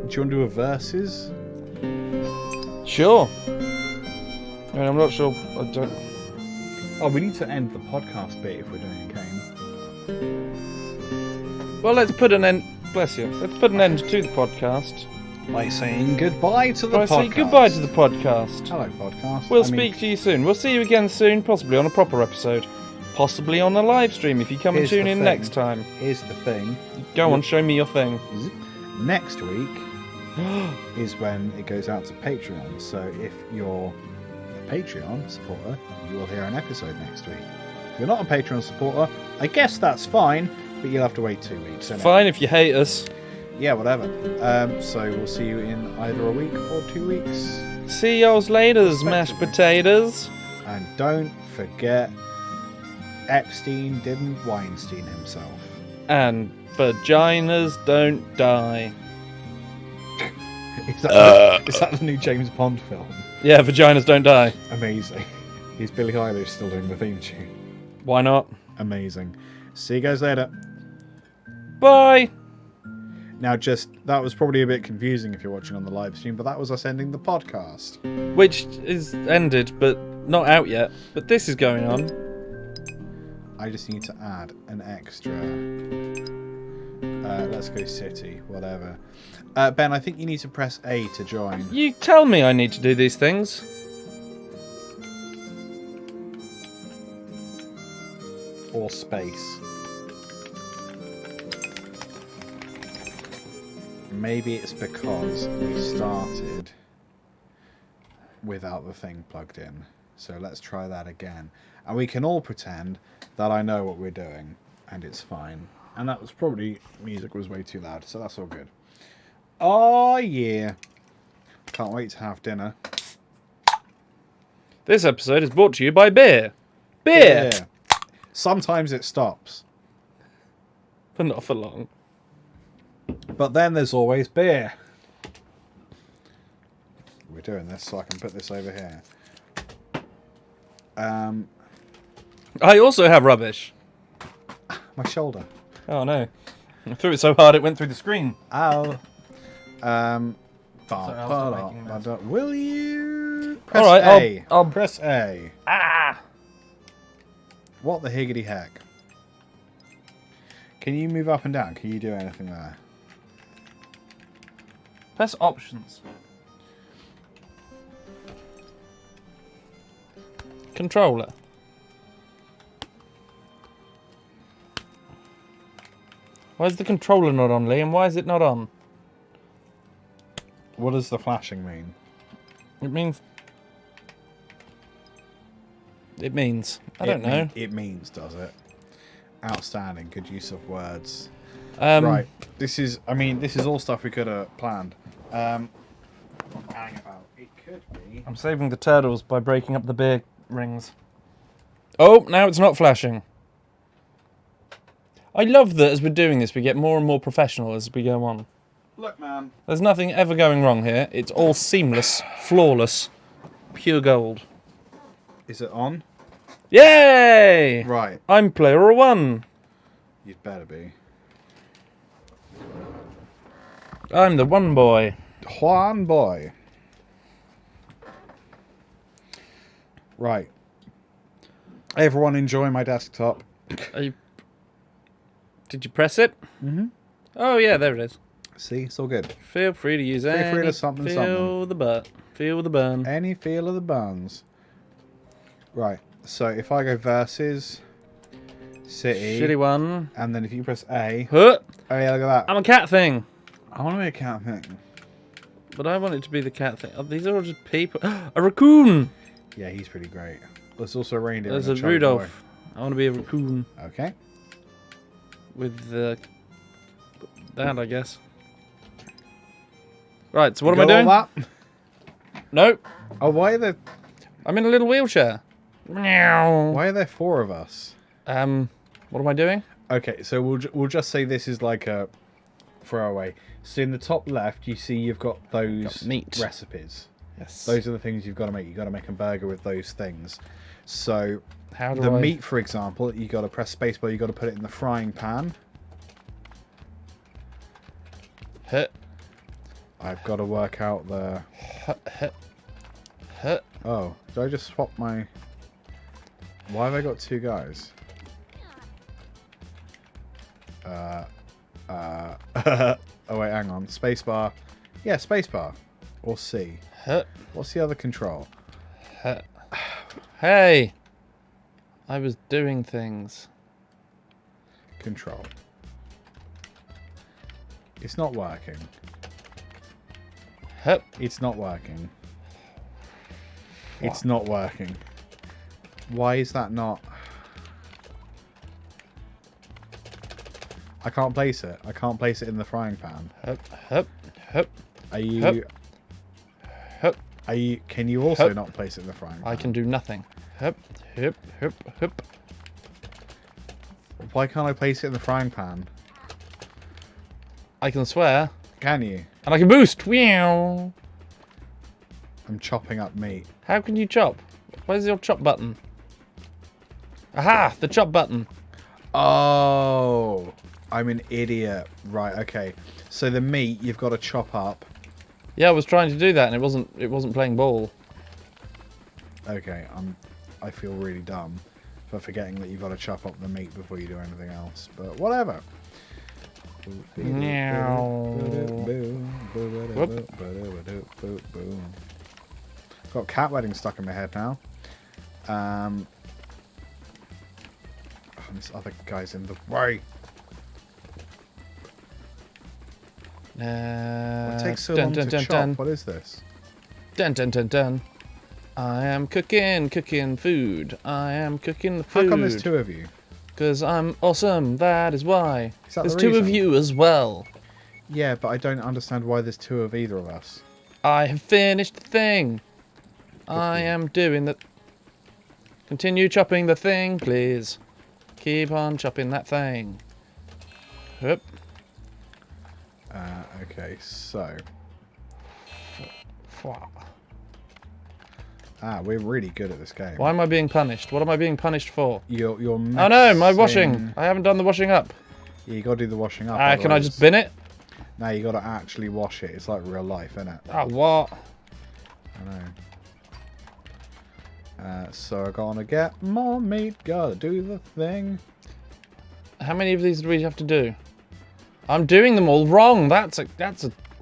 you want to do a versus? Sure. I mean, I'm not sure. I don't. Oh, we need to end the podcast bit if we're doing a game. Well, let's put an end. Bless you. Let's put an end to the podcast by saying goodbye to the podcast. Say goodbye to the podcast. Hello, podcast. We'll speak to you soon. We'll see you again soon, possibly on a proper episode, possibly on a live stream if you come and tune in next time. Here's the thing. Go on, show me your thing. Next week is when it goes out to Patreon. So if you're a Patreon supporter, you will hear an episode next week. If you're not a Patreon supporter, I guess that's fine, but you'll have to wait 2 weeks. Fine if you hate us. Yeah, whatever. So we'll see you in either a week or 2 weeks. See y'all's laters, mashed potatoes. And don't forget, Epstein didn't Weinstein himself. And vaginas don't die. Is that the new James Bond film? Yeah, vaginas don't die. Amazing. Is Billie Eilish still doing the theme tune? Why not? Amazing. See you guys later. Bye. Now, that was probably a bit confusing if you're watching on the live stream, but that was us ending the podcast. Which is ended, but not out yet. But this is going on. I just need to add an extra. Let's go city, whatever. Ben, I think you need to press A to join. You tell me I need to do these things. Or space. Maybe it's because we started without the thing plugged in. So let's try that again. And we can all pretend that I know what we're doing, and it's fine. And that was probably, music was way too loud, so that's all good. Oh yeah. Can't wait to have dinner. This episode is brought to you by beer. Beer! Sometimes it stops. But not for long. But then there's always beer. We're doing this so I can put this over here. I also have rubbish. My shoulder. Oh no. I threw it so hard it went through the screen. Ow. Will you press All right, A? I'll Press A. Ah! What the higgity heck? Can you move up and down? Can you do anything there? Press options. Controller. Why is the controller not on, Liam? Why is it not on? What does the flashing mean? It means... It means... I don't know. It means, does it? Outstanding. Good use of words. Right. This is... I mean, this is all stuff we could have planned. Hang about. It could be... I'm saving the turtles by breaking up the beer rings. Oh, now it's not flashing. I love that as we're doing this, we get more and more professional as we go on. Look, man. There's nothing ever going wrong here. It's all seamless, flawless, pure gold. Is it on? Yay! Right. I'm player one. You'd better be. I'm the one boy. Juan boy. Right. Everyone enjoy my desktop. Did you press it? Mm-hmm. Oh yeah, there it is. See, it's all good. Feel free to use any Feel free to something. the butt. Feel the burn. Any feel of the buns. Right. So if I go versus city. Shitty one. And then if you press A. Huh. Oh yeah, look at that. I'm a cat thing. I want to be a cat thing. But I want it to be the cat thing. Oh, these are all just people. A raccoon. Yeah, he's pretty great. There's also a reindeer. There's and a chubby Rudolph. boy. I want to be a raccoon. Okay. With that, I guess. Right, so what You am I got doing? all that? Nope. Oh, why are there... I'm in a little wheelchair. Meow. Why are there 4 of us? What am I doing? Okay, so we'll just say this is like a throwaway. So in the top left, you see you've got those meat recipes. Yes. Those are the things you've got to make. You've got to make a burger with those things. So How do the I... meat, for example, you got to press spacebar. You got to put it in the frying pan. Hit. I've got to work out the. Hit. Oh, did I just swap my? Why have I got 2 guys? Oh wait, hang on. Spacebar. Yeah, spacebar. Or C. What's the other control? Hey! I was doing things. Control. It's not working. It's not working. It's not working. Why is that not? I can't place it. I can't place it in the frying pan. Are you? Are you? Can you also not place it in the frying pan? I can do nothing. Why can't I place it in the frying pan? I can swear. Can you? And I can boost. Meow. I'm chopping up meat. How can you chop? Where's your chop button? Aha! The chop button. Oh, I'm an idiot. Right. Okay. So the meat you've got to chop up. Yeah, I was trying to do that and it wasn't playing ball. Okay. I feel really dumb for forgetting that you've got to chop up the meat before you do anything else. But whatever. Got cat wedding stuck in my head now. This other guy's in the way. What takes so long to chop? What is this? Dun dun dun dun. I am cooking food. I am cooking the food. How come there's 2 of you? Because I'm awesome, that is why. Is that there's the 2 of reason? you as well. Yeah, but I don't understand why there's 2 of either of us. I have finished the thing. I am doing the... Continue chopping the thing, please. Keep on chopping that thing. Hup. Okay, so... Ah, we're really good at this game. Why am I being punished? What am I being punished for? You're Oh no, my washing. mixing- I haven't done the washing up. Yeah, you gotta do the washing up. Can I just otherwise- bin it? No, you gotta actually wash it. It's like real life, isn't it? Oh, what? I know. So I'm gonna get more meat. Gotta do the thing. How many of these do we have to do? I'm doing them all wrong. That's a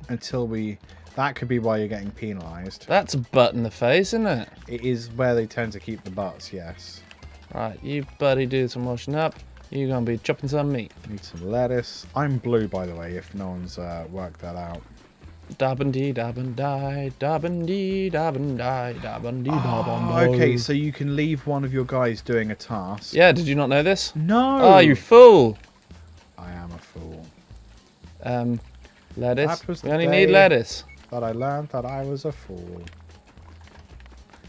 Until we. That could be why you're getting penalised. That's a butt in the face, isn't it? It is where they tend to keep the butts. Yes. Right, you buddy do some washing up. You're gonna be chopping some meat. Need some lettuce. I'm blue, by the way, if no one's worked that out. Dabbin dee dabbin die, dabbin dee dabbin die, dabbin dee dabbin Oh, okay, so you can leave one of your guys doing a task. Yeah, did you not know this? No. Oh, you fool! I am a fool. Lettuce. That was the We only day need lettuce. that I learned that I was a fool.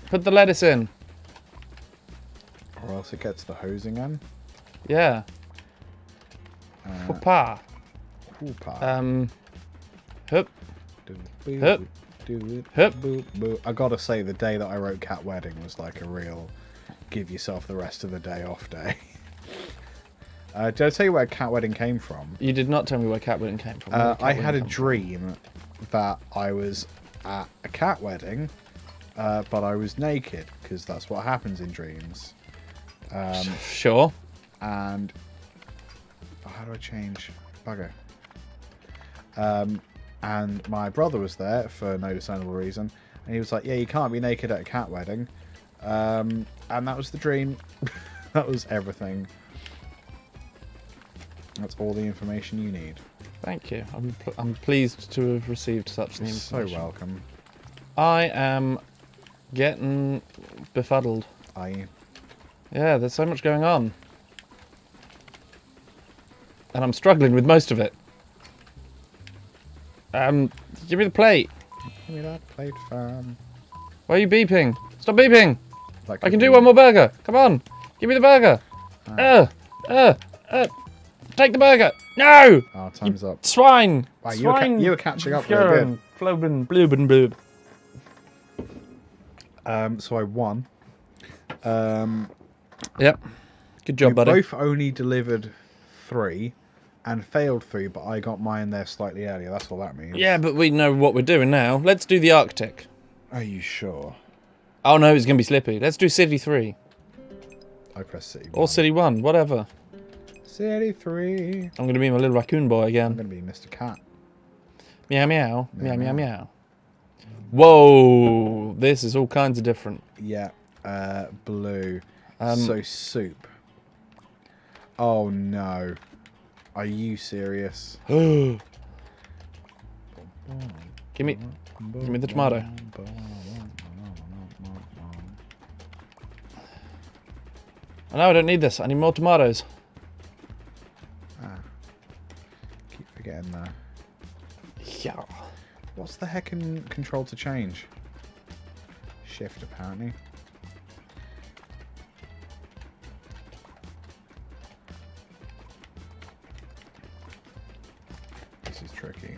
Put the lettuce in. Or else it gets the hosing in. Yeah. Hoopa. Hoopa. Hup. Boop, Hup. boop, Hup. boop, boop. I gotta say, the day that I wrote Cat Wedding was like a real give yourself the rest of the day off day. Did I tell you where Cat Wedding came from? You did not tell me where cat wedding came from. I had a dream that I was at a cat wedding, but I was naked, because that's what happens in dreams. Sure. And how do I change bugger? And my brother was there for no discernible reason, and he was like, "Yeah, you can't be naked at a cat wedding," and that was the dream. That was everything. That's all the information you need. Thank you. I'm pleased to have received such You're information. so welcome. I am getting befuddled. Are you? Yeah, there's so much going on. And I'm struggling with most of it. Give me the plate. Give me that plate, fam. Why are you beeping? Stop beeping! That I can could do be- one more burger. Come on. Give me the burger. Take the burger. No! Oh, time's up. Swine! Wow, Swine! you were catching up really good. Flobin, bloobin, bloob. So I won. Yep. Good job, We buddy. both only delivered 3 and failed 3, but I got mine there slightly earlier. That's all that means. Yeah, but we know what we're doing now. Let's do the Arctic. Are you sure? Oh no, it's going to be slippy. Let's do City 3. I press City 1. Or City 1, whatever. City 3. I'm going to be my little raccoon boy I'm again. going to be Mr. Cat. Meow meow. Meow meow meow. Whoa! This is all kinds of different. Yeah. Blue. So soup. Oh no. Are you serious? Give me the tomato. Oh, no, I don't need this. I need more tomatoes. Keep forgetting that. Yeah. What's the heck in control to change? Shift, apparently. This is tricky.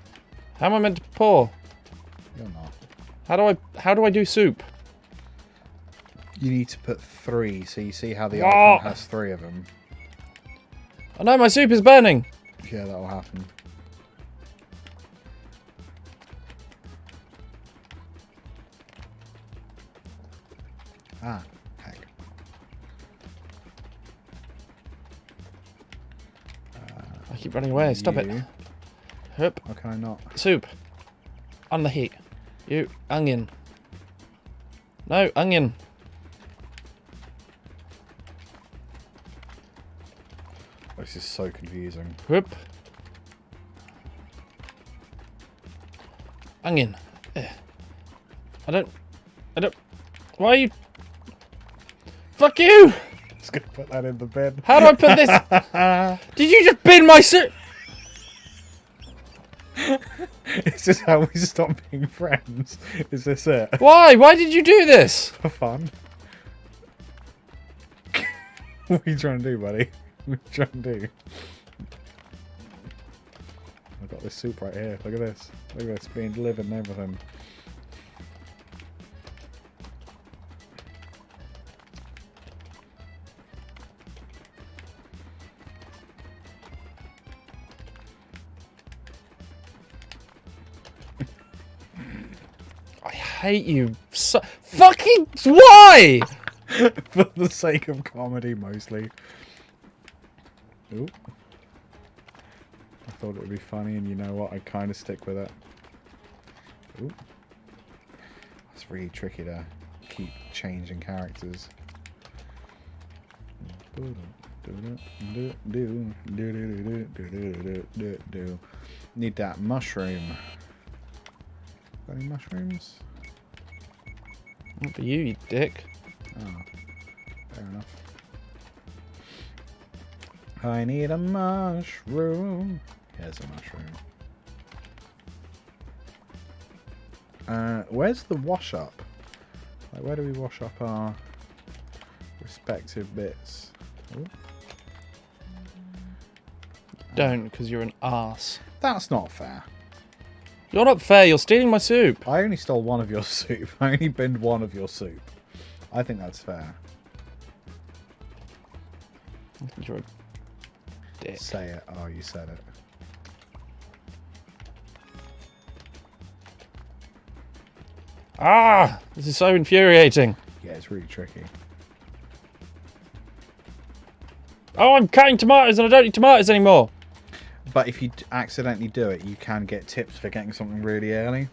How am I meant to pour? You're not. How do I do soup? You need to put 3, so you see how the What? icon has 3 of them. Oh no, my soup is burning. Yeah, that'll happen. Ah, heck. I keep running away. Stop it. You. Hup. How can I not? Soup. On the heat. You onion. No, onion. This is so confusing. Whoop. Onion. I don't. Why are you? Fuck you! Just gonna put that in the bin. How do I put this? Did you just bin my soup? Is this how we stop being friends? Is this it? Why? Why did you do this? For fun. What are you trying to do, buddy? What are you trying to do? I've got this soup right here. Look at this. Look at this being delivered and everything. hate you so fucking. Why? For the sake of comedy, mostly. Ooh. I thought it would be funny, and you know what? I kind of stick with it. Ooh. It's really tricky to keep changing characters. Need that mushroom. Got any mushrooms? Not for you, you dick. Oh, fair enough. I need a mushroom. Here's a mushroom. Where's the wash up? Like, where do we wash up our respective bits? Ooh. Don't, because you're an arse. That's not fair. You're not fair, you're stealing my soup. I only stole one of your soup. I only binned one of your soup. I think that's fair. You're a dick. Say it. Oh, you said it. Ah! This is so infuriating. Yeah, it's really tricky. Oh, I'm cutting tomatoes and I don't need tomatoes anymore. But if you accidentally do it, you can get tips for getting something really early.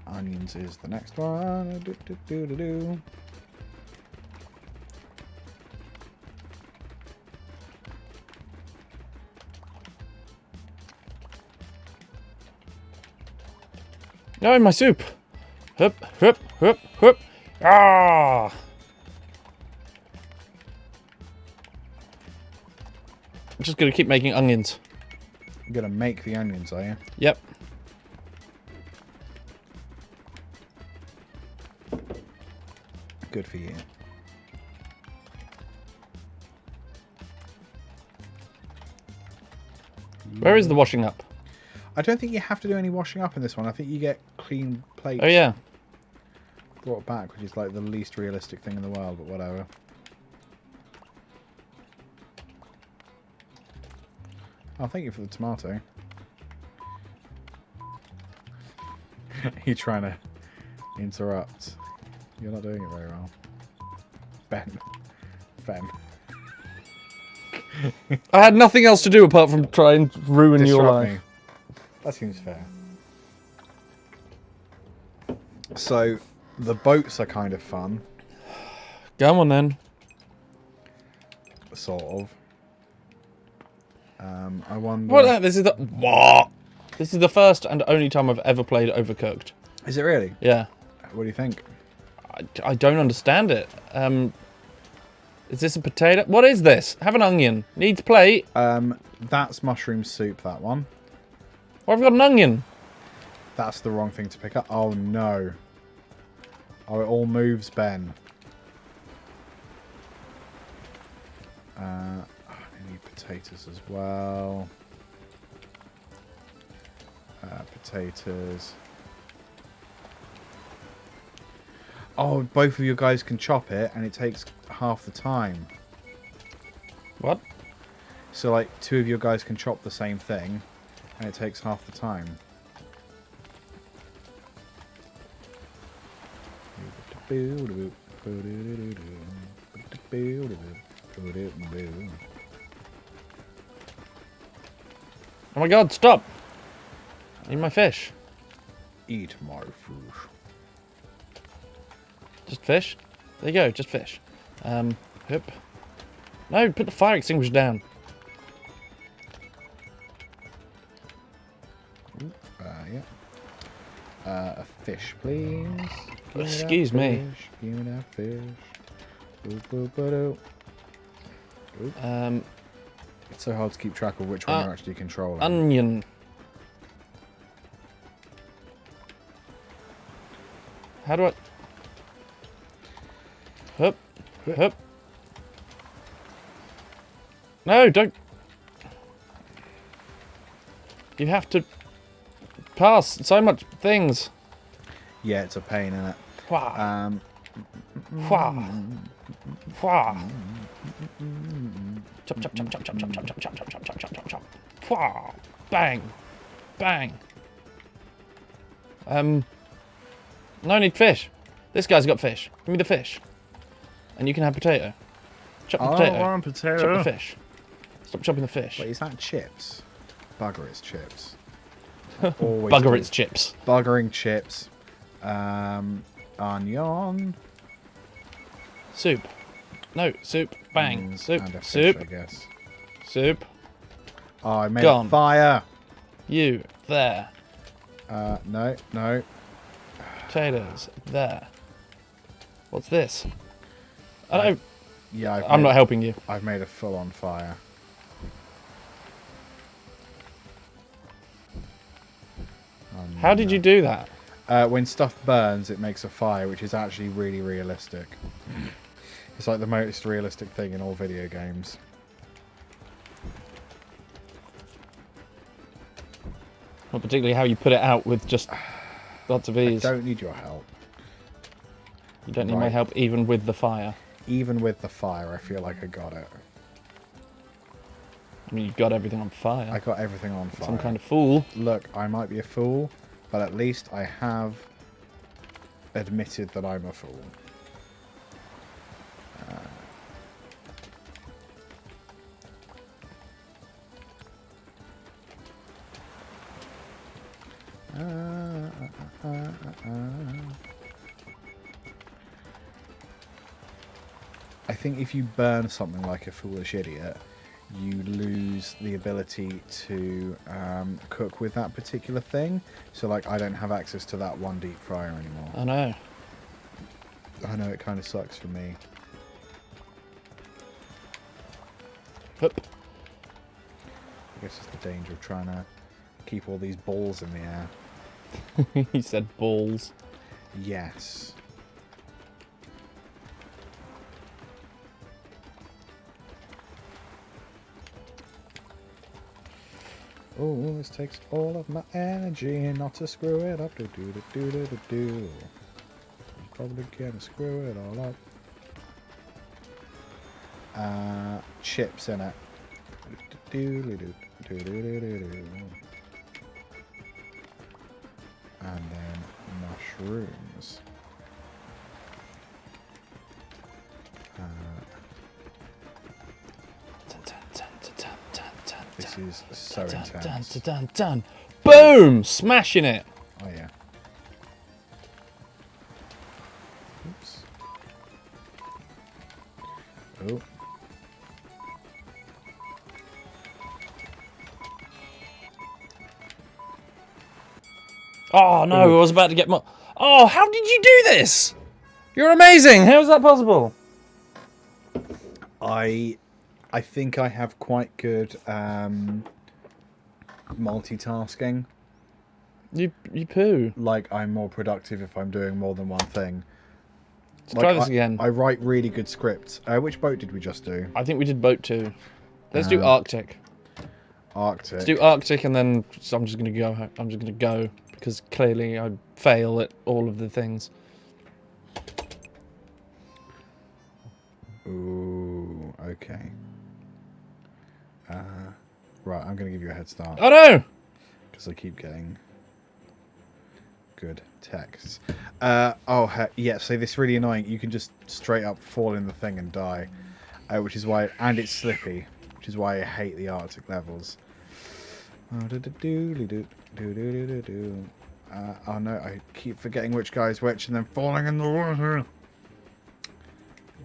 Onions is the next one. No, in my soup. Hup, hup, hup, hup. Ah! I'm just gonna keep making onions. You're gonna make the onions, are you? Yep. Good for you. Where is the washing up? I don't think you have to do any washing up in this one. I think you get clean plates. Oh yeah. Brought back, which is like the least realistic thing in the world, but whatever. Oh, thank you for the tomato. You're trying to interrupt. You're not doing it very well. Ben. I had nothing else to do apart from try and ruin your Disrupt life. me. That seems fair. So, the boats are kind of fun. Go on then. Sort of. I wonder... What? This is the... What? This is the first and only time I've ever played Overcooked. Is it really? Yeah. What do you think? I don't understand it. Is this a potato? What is this? Have an onion. Needs plate. That's mushroom soup, that one. Why have I got an onion? That's the wrong thing to pick up. Oh, no. Oh, it all moves, Ben. I need potatoes as well. Potatoes. Oh, both of you guys can chop it, and it takes half the time. What? So, like, two of your guys can chop the same thing, and it takes half the time. Oh my god, stop! Eat my fish. Eat my fish. Just fish? There you go, just fish. Hip. No, put the fire extinguisher down. Yeah. A fish, please. Excuse me. Give me that fish. Boop. It's so hard to keep track of which one you're actually controlling. Onion. How do I... Hup. Hup. No, don't... You have to pass so much things. Yeah, it's a pain, isn't it? Wow. Pwah. Chop, chop, chop, chop, chop, chop, chop, chop, chop, chop, chop, chop, chop, chop, chop. Pwah. Bang. Bang. No, I need fish. This guy's got fish. Give me the fish. And you can have potato. Chop the potato. I want potato. Chop the fish. Stop chopping the fish. Wait, is that chips? Bugger, it's chips. Bugger, it's chips. Buggering chips. Onion. Soup. No, soup. Bang. Soup. And a fish, Soup. I guess. Soup. Oh, I made Gone. a fire. You. There. No, no. Potatoes. There. What's this? I don't... Yeah, I'm not helping you. I've made a full-on fire. How did you do that? When stuff burns, it makes a fire, which is actually really realistic. It's like the most realistic thing in all video games. Not particularly how you put it out with just lots of ease. I don't need your help. You don't need my help even with the fire. Even with the fire, I feel like I got it. I mean, you've got everything on fire. I got everything on fire. Some kind of fool. Look, I might be a fool, but at least I have admitted that I'm a fool. I think if you burn something like a foolish idiot, you lose the ability to cook with that particular thing. So, like, I don't have access to that one deep fryer anymore. I know. I know, it kind of sucks for me. Hup. I guess it's the danger of trying to keep all these balls in the air. He said balls. Yes. Oh, this takes all of my energy not to screw it up. Do do do do do do. I'm probably gonna screw it all up. Chips in it. Do do do do do do do do. And then mushrooms. This is so intense. Boom! Smashing it. Oh yeah. Oops. Oh. Oh no, I was about to get more. Oh, how did you do this? You're amazing. How is that possible? I think I have quite good multitasking. You poo. Like, I'm more productive if I'm doing more than one thing. Let's try this again. I write really good scripts. Which boat did we just do? I think we did boat 2. Let's do Arctic. Arctic. Let's do Arctic, and then I'm just gonna go. I'm just gonna go because clearly I fail at all of the things. Ooh, okay. Right, I'm going to give you a head start. Oh no! Because I keep getting good texts. Yeah, so this is really annoying. You can just straight up fall in the thing and die. Which is why... And it's slippy. Which is why I hate the Arctic levels. Oh no, I keep forgetting which guy's which and then falling in the water.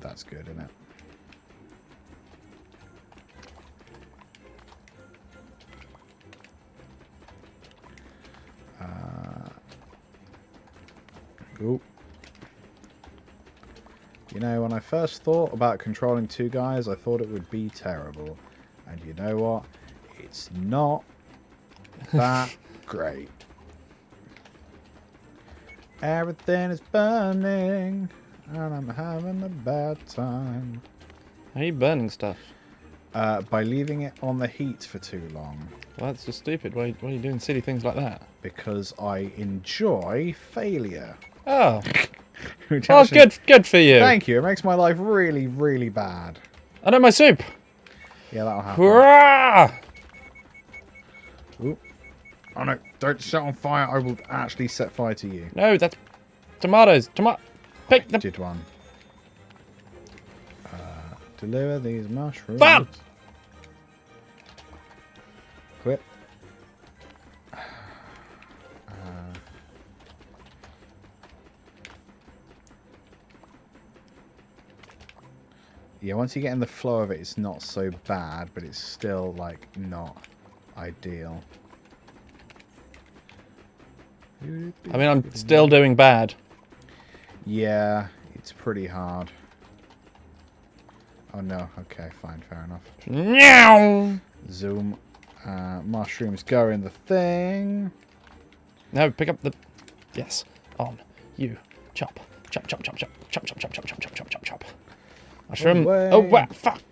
That's good, isn't it? Ooh. You know, when I first thought about controlling 2 guys, I thought it would be terrible. And you know what? It's not that great. Everything is burning, and I'm having a bad time. How are you burning stuff? By leaving it on the heat for too long. Well, that's just stupid. Why are you doing silly things like that? Because I enjoy failure. Oh. Which Oh, actually- good for you. Thank you. It makes my life really, really bad. I know my soup. Yeah, that'll happen. Hurrah! Ooh. Oh no, don't set on fire. I will actually set fire to you. No, that's tomatoes. Pick the... Did one. Deliver these mushrooms. Bam! Quit. Yeah, once you get in the flow of it, it's not so bad, but it's still, like, not ideal. I mean, I'm still doing bad. Yeah, it's pretty hard. Oh no, okay, fine, fair enough. Meow. Zoom. Mushrooms go in the thing. No, pick up the... Yes. On. You. Chop. Chop, chop, chop, chop. Chop, chop, chop, chop, chop, chop, chop, chop, chop. Mushroom. Oh, wow, fuck.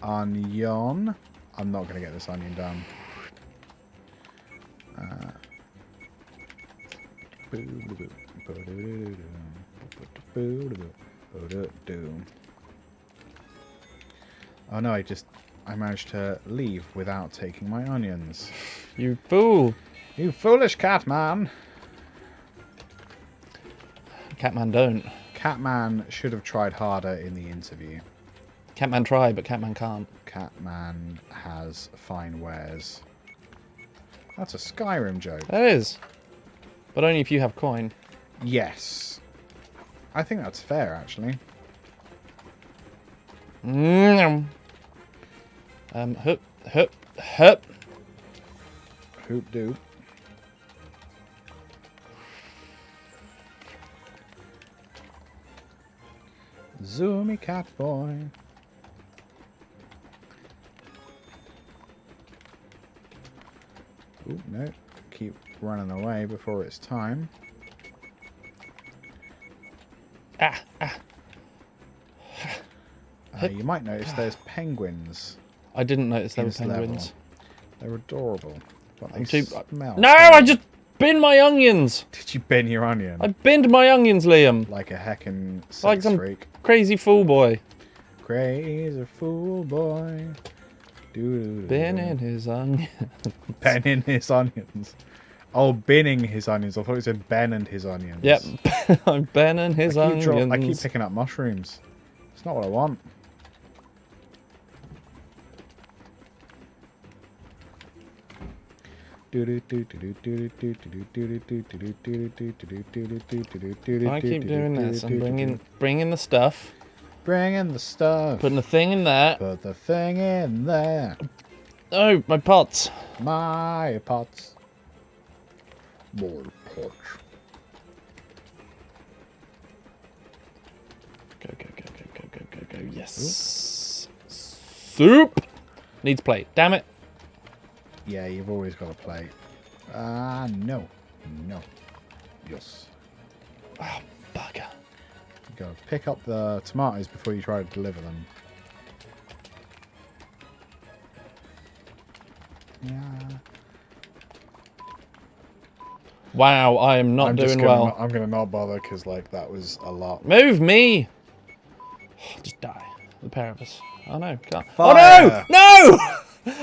Onion. I'm not going to get this onion done. Oh no, I managed to leave without taking my onions. You fool. You foolish Catman. Catman don't. Catman should have tried harder in the interview. Catman try, but Catman can't. Catman has fine wares. That's a Skyrim joke. That is. But only if you have coin. Yes. I think that's fair, actually. Hup. Hoop doop. Zoomy cat boy. Ooh, no. Keep running away before it's time. You might notice there's penguins. I didn't notice there were in this level. penguins. They're adorable. But they I'm too... smell. No, I just binned my onions. Did you bin your onion? I binned my onions, Liam. Like a heckin' sex Like some freak. crazy fool boy. Crazy fool boy. Binning his onions. Benning his onions. Oh, binning his onions. I thought it said Ben and his onions. Yep. I'm benning his onions. I keep picking up mushrooms. It's not what I want. I keep doing this. I'm bringing the stuff. Bringing the stuff. Putting the thing in there. Put the thing in there. Oh, my pots. My pots. More pots. Go. Yes. Soup. Needs plate. Damn it. Yeah, you've always got a plate. No. No. Yes. Oh, bugger. You gotta pick up the tomatoes before you try to deliver them. Yeah. Wow, I am not doing well. I'm gonna not bother because, like, that was a lot. Move me! Just die. The pair of us. Oh no, can't. Fire. Oh no! No!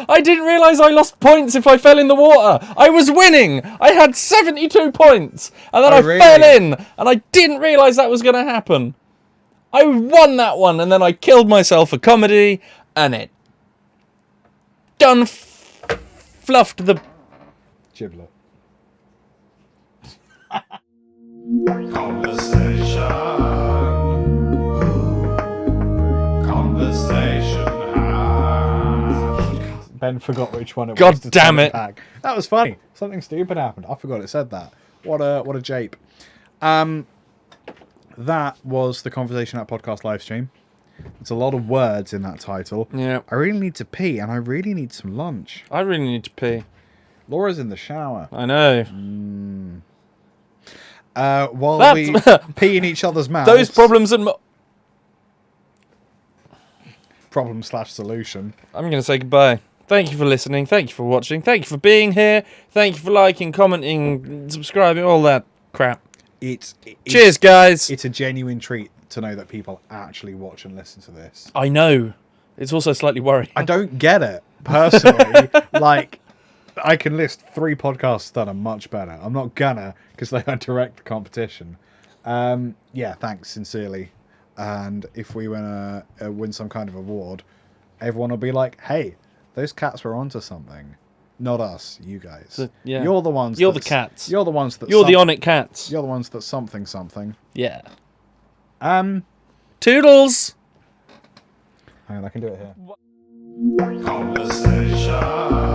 I didn't realise I lost points if I fell in the water. I was winning. I had 72 points. And then I fell in. And I didn't realise that was going to happen. I won that one. And then I killed myself for comedy. And it done fluffed the... Giblet. Conversation. Ben forgot which one it was. God damn it. Back. That was funny. Something stupid happened. I forgot it said that. What a jape. That was the Conversation App podcast live stream. It's a lot of words in that title. Yeah. I really need to pee and I really need some lunch. I really need to pee. Laura's in the shower. I know. While we pee in each other's mouths. Those problems and... Problem/solution. I'm going to say goodbye. Thank you for listening. Thank you for watching. Thank you for being here. Thank you for liking, commenting, subscribing, all that crap. Cheers, guys. It's a genuine treat to know that people actually watch and listen to this. I know. It's also slightly worrying. I don't get it personally. Like, I can list 3 podcasts that are much better. I'm not gonna, because they are direct competition. Yeah, thanks sincerely. And if we win some kind of award, everyone will be like, "Hey, those cats were onto something." Not us, you guys. Yeah. You're the ones. You're the cats. You're the ones that. You're the Onic cats. You're the ones that something. Yeah. Toodles. Hang on, I can do it here. Conversation.